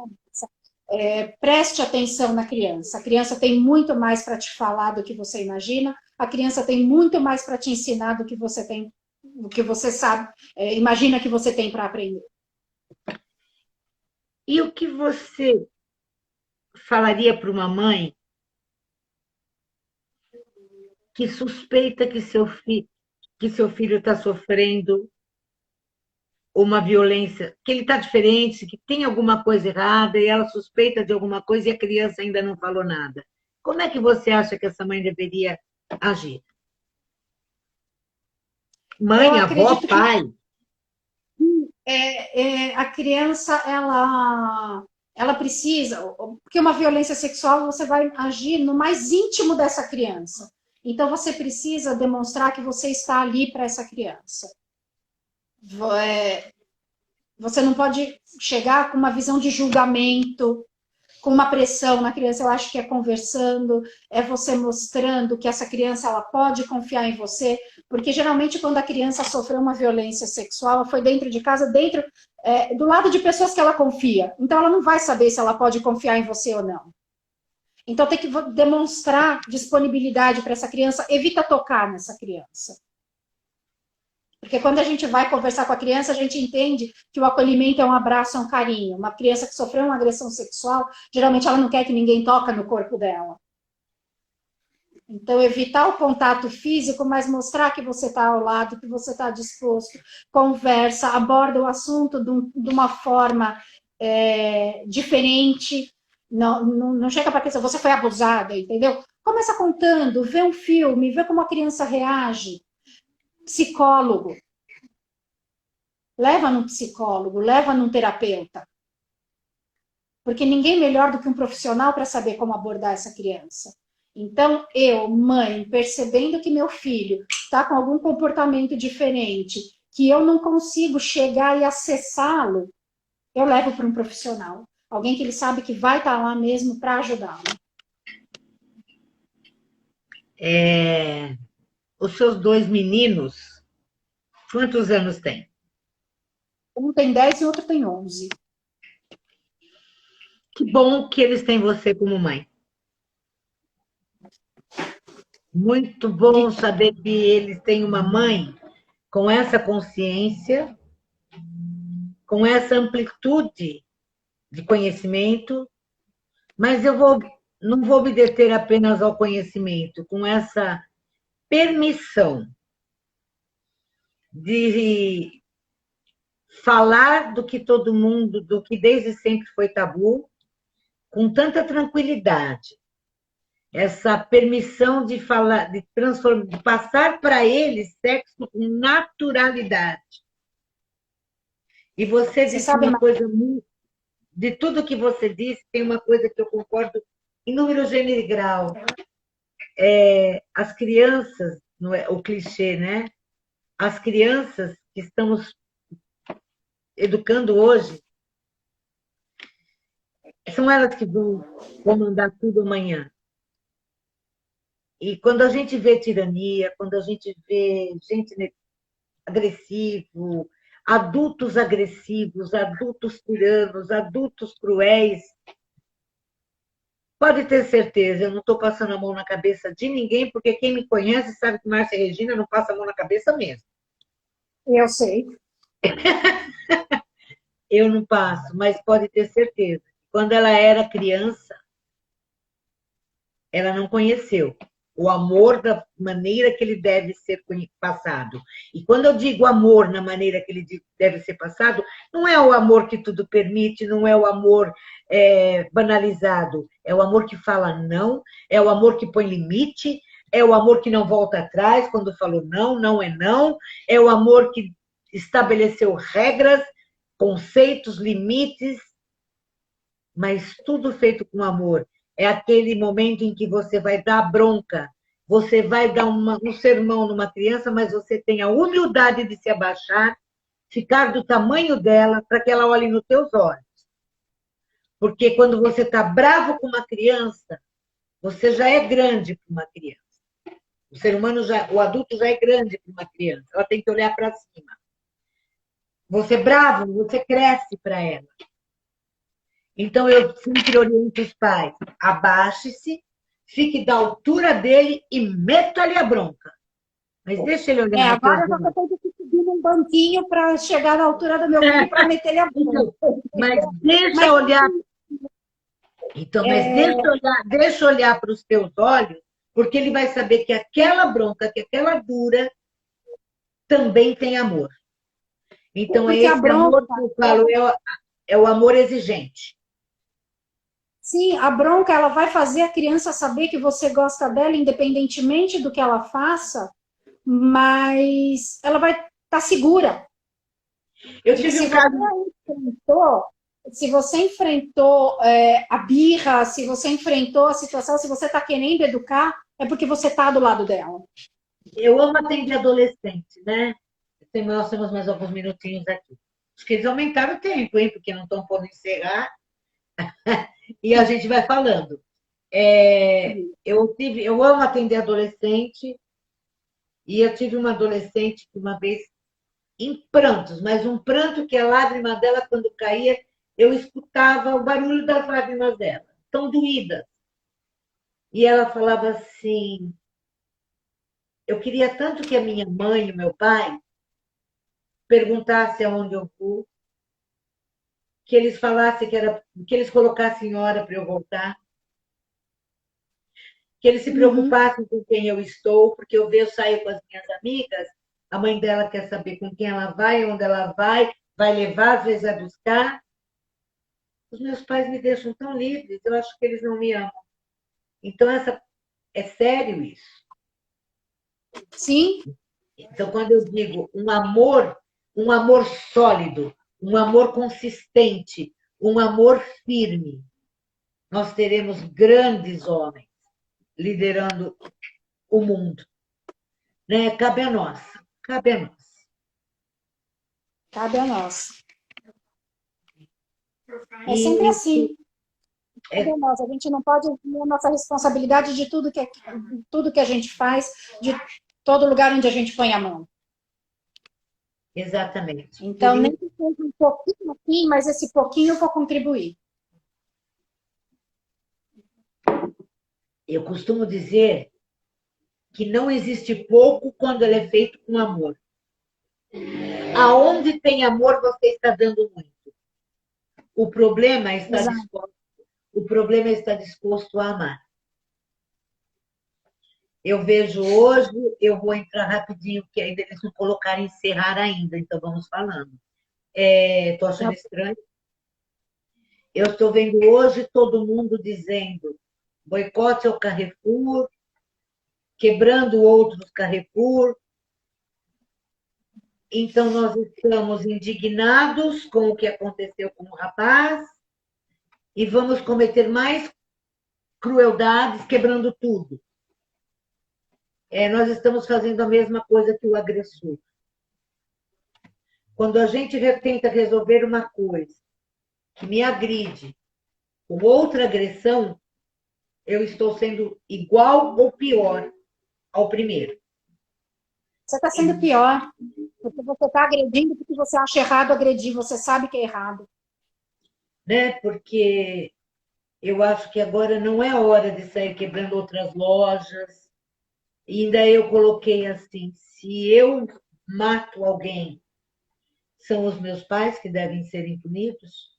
preste atenção na criança. A criança tem muito mais para te falar do que você imagina. A criança tem muito mais para te ensinar do que você tem, do que você sabe, imagina que você tem para aprender. E o que você falaria para uma mãe que suspeita que seu filho está sofrendo uma violência, que ele está diferente, que tem alguma coisa errada e ela suspeita de alguma coisa e a criança ainda não falou nada? Como é que você acha que essa mãe deveria agir? Eu Mãe, avó, acredito que pai? a criança, ela precisa, porque uma violência sexual você vai agir no mais íntimo dessa criança. Então você precisa demonstrar que você está ali para essa criança. Você não pode chegar com uma visão de julgamento, com uma pressão na criança. Eu acho que é conversando, é você mostrando que essa criança ela pode confiar em você, porque geralmente quando a criança sofreu uma violência sexual, ela foi dentro de casa, do lado de pessoas que ela confia. Então ela não vai saber se ela pode confiar em você ou não. Então tem que demonstrar disponibilidade para essa criança, evita tocar nessa criança. Porque quando a gente vai conversar com a criança, a gente entende que o acolhimento é um abraço, é um carinho. Uma criança que sofreu uma agressão sexual, geralmente ela não quer que ninguém toque no corpo dela. Então, evitar o contato físico, mas mostrar que você está ao lado, que você está disposto, conversa, aborda o assunto de uma forma diferente. Não chega para a criança, você foi abusada, entendeu? Começa contando, vê um filme, vê como a criança reage. Psicólogo. Leva num psicólogo, leva num terapeuta. Porque ninguém melhor do que um profissional para saber como abordar essa criança. Então, eu, mãe, percebendo que meu filho está com algum comportamento diferente, que eu não consigo chegar e acessá-lo, eu levo para um profissional. Alguém que ele sabe que vai estar lá mesmo para ajudá-lo. Os seus dois meninos, quantos anos têm? Um tem 10 e outro tem 11. Que bom que eles têm você como mãe. Muito bom saber que eles têm uma mãe com essa consciência, com essa amplitude de conhecimento, mas não vou me deter apenas ao conhecimento, com essa permissão de falar do que todo mundo, do que desde sempre foi tabu, com tanta tranquilidade. Essa permissão de falar, de transformar, de passar para eles sexo com naturalidade. E você disse sabe, uma coisa muito. De tudo que você disse, tem uma coisa que eu concordo em número, gênero e grau. As crianças, não é, o clichê, né? As crianças que estamos educando hoje, são elas que vão comandar tudo amanhã. E quando a gente vê tirania, quando a gente vê gente agressivo, adultos agressivos, adultos tiranos, adultos cruéis, Pode ter certeza, eu não estou passando a mão na cabeça de ninguém, porque quem me conhece sabe que Márcia Regina não passa a mão na cabeça mesmo. Eu sei. Eu não passo, mas pode ter certeza. Quando ela era criança, ela não conheceu o amor da maneira que ele deve ser passado. E quando eu digo amor na maneira que ele deve ser passado, não é o amor que tudo permite, não é o amor banalizado, é o amor que fala não, é o amor que põe limite, é o amor que não volta atrás quando falou não, não, é o amor que estabeleceu regras, conceitos, limites, mas tudo feito com amor. É aquele momento em que você vai dar bronca, você vai dar um sermão numa criança, mas você tem a humildade de se abaixar, ficar do tamanho dela, para que ela olhe nos teus olhos. Porque quando você está bravo com uma criança, você já é grande para uma criança. O ser humano, o adulto já é grande para uma criança. Ela tem que olhar para cima. Você é bravo, você cresce para ela. Então, eu sempre oriento os pais, abaixe-se, fique da altura dele e meta-lhe a bronca. Mas deixa ele olhar no teu Agora você tem que subir num banquinho para chegar na altura do meu filho para meter ele a bronca. Mas deixa olhar. Então, mas deixa olhar para os teus olhos, porque ele vai saber que aquela bronca, que aquela dura, também tem amor. Então, porque esse amor que eu falo é o amor exigente. Sim, a bronca ela vai fazer a criança saber que você gosta dela, independentemente do que ela faça, mas ela vai estar segura. Eu tive um caso. Se você enfrentou a birra, se você enfrentou a situação, se você está querendo educar, é porque você está do lado dela. Eu amo atender adolescente, né? Nós temos mais alguns minutinhos aqui. Acho que eles aumentaram o tempo, hein? Porque não estão podendo encerrar. E a gente vai falando. Eu amo atender adolescente. E eu tive uma adolescente que uma vez, em prantos, mas um pranto que a lágrima dela, quando caía, eu escutava o barulho das lágrimas dela, tão doídas. E ela falava assim: eu queria tanto que a minha mãe e o meu pai perguntassem aonde eu vou, que eles falassem que eles colocassem hora para eu voltar, que eles se preocupassem com quem eu estou, porque eu saio com as minhas amigas, a mãe dela quer saber com quem ela vai, onde ela vai levar, às vezes vai buscar. Os meus pais me deixam tão livres, eu acho que eles não me amam. Então, é sério isso. Sim. Então, quando eu digo um amor sólido, um amor consistente, um amor firme, nós teremos grandes homens liderando o mundo. Né? Cabe a nós. Cabe a nós. Cabe a nós. É sempre assim. Cabe a nós. A gente não pode assumir a nossa responsabilidade de tudo que a gente faz, de todo lugar onde a gente põe a mão. Exatamente. Então, nem que seja um pouquinho aqui, mas esse pouquinho eu vou contribuir. Eu costumo dizer que não existe pouco quando ele é feito com amor. Aonde tem amor, você está dando muito. O problema está disposto a amar. Eu vejo hoje, eu vou entrar rapidinho, porque ainda eles não colocaram encerrar ainda, então vamos falando. Estou achando estranho. Eu estou vendo hoje todo mundo dizendo boicote ao Carrefour, quebrando outros Carrefour. Então, nós estamos indignados com o que aconteceu com o rapaz e vamos cometer mais crueldades, quebrando tudo. Nós estamos fazendo a mesma coisa que o agressor. Quando a gente tenta resolver uma coisa que me agride com outra agressão, eu estou sendo igual ou pior ao primeiro. Você está sendo pior, porque você está agredindo porque você acha errado agredir, você sabe que é errado. Né? Porque Eu acho que agora não é hora de sair quebrando outras lojas. E ainda eu coloquei assim: se eu mato alguém, são os meus pais que devem ser punidos,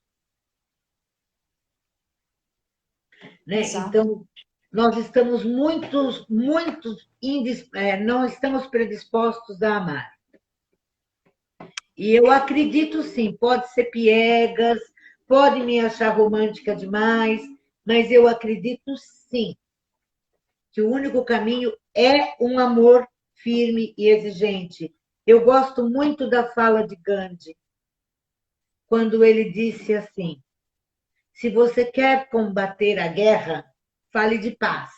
né? Exato. Então, nós estamos não estamos predispostos a amar. E eu acredito sim, pode ser piegas, pode me achar romântica demais, mas eu acredito sim que o único caminho é um amor firme e exigente. Eu gosto muito da fala de Gandhi, quando ele disse assim: se você quer combater a guerra, fale de paz.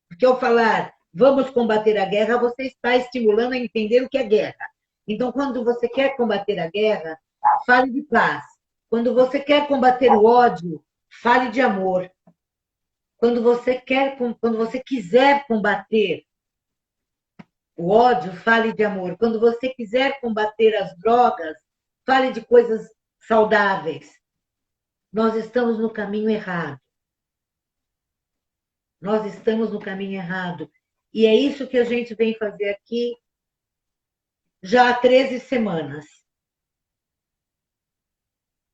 Porque ao falar vamos combater a guerra, você está estimulando a entender o que é guerra. Então, quando você quer combater a guerra, fale de paz. Quando você quer combater o ódio, fale de amor. Quando você quiser combater o ódio, fale de amor. Quando você quiser combater as drogas, fale de coisas saudáveis. Nós estamos no caminho errado. Nós estamos no caminho errado. E é isso que a gente vem fazer aqui já há 13 semanas.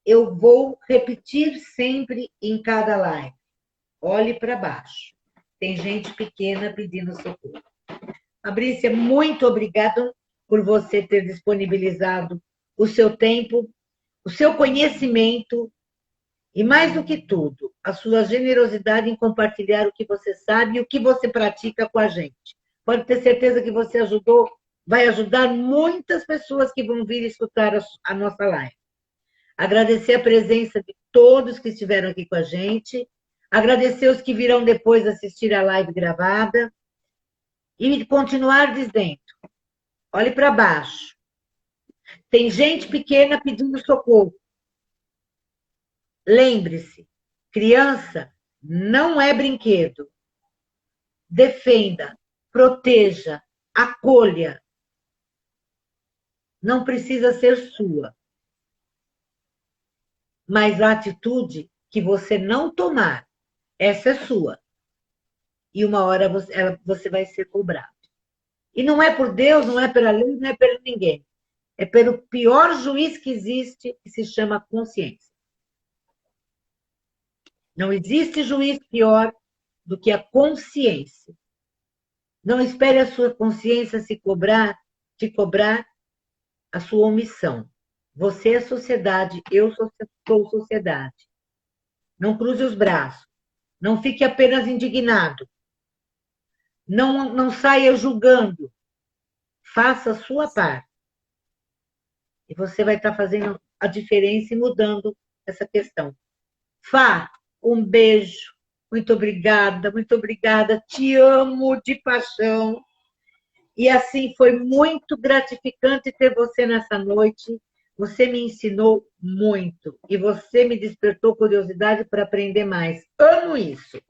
Eu vou repetir sempre em cada live. Olhe para baixo. Tem gente pequena pedindo socorro. Fabrícia, muito obrigada por você ter disponibilizado o seu tempo, o seu conhecimento e, mais do que tudo, a sua generosidade em compartilhar o que você sabe e o que você pratica com a gente. Pode ter certeza que você vai ajudar muitas pessoas que vão vir escutar a nossa live. Agradecer a presença de todos que estiveram aqui com a gente, agradecer os que virão depois assistir a live gravada e continuar dizendo: olhe para baixo. Tem gente pequena pedindo socorro. Lembre-se, criança não é brinquedo. Defenda, proteja, acolha. Não precisa ser sua. Mas a atitude que você não tomar, essa é sua. E uma hora você vai ser cobrado. E não é por Deus, não é pela lei, não é por ninguém. É pelo pior juiz que existe, que se chama consciência. Não existe juiz pior do que a consciência. Não espere a sua consciência te cobrar a sua omissão. Você é sociedade, eu sou sociedade. Não cruze os braços. Não fique apenas indignado. Não saia julgando. Faça a sua parte. E você vai estar fazendo a diferença e mudando essa questão. Fá, um beijo. Muito obrigada, muito obrigada. Te amo de paixão. E assim, foi muito gratificante ter você nessa noite. Você me ensinou muito. E você me despertou curiosidade para aprender mais. Amo isso.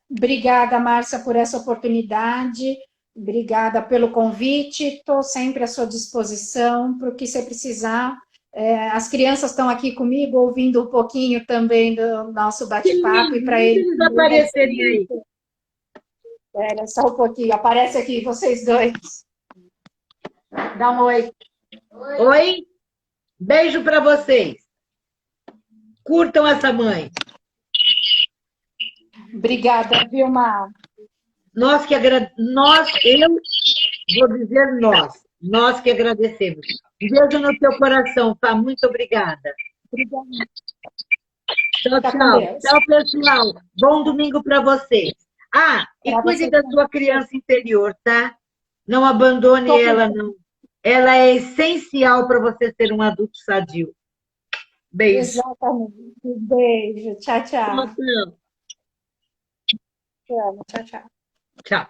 Obrigada, Márcia, por essa oportunidade. Obrigada pelo convite. Estou sempre à sua disposição para o que você precisar. As crianças estão aqui comigo, ouvindo um pouquinho também do nosso bate-papo. E para eles aparecerem aí. Espera só um pouquinho. Aparece aqui, vocês dois. Dá um oi. Oi. Beijo para vocês. Curtam essa mãe. Obrigada, Vilma. Eu vou dizer nós que agradecemos. Beijo no teu coração, tá? Muito obrigada. Obrigada. Tchau, Tá tchau. Tchau, pessoal. Bom domingo para vocês. E cuide da sua criança interior, tá? Não abandone ela, não. Ela é essencial para você ser um adulto sadio. Beijo. Exatamente. Beijo. Tchau, tchau. Tchau, Tchau, tchau. tchau.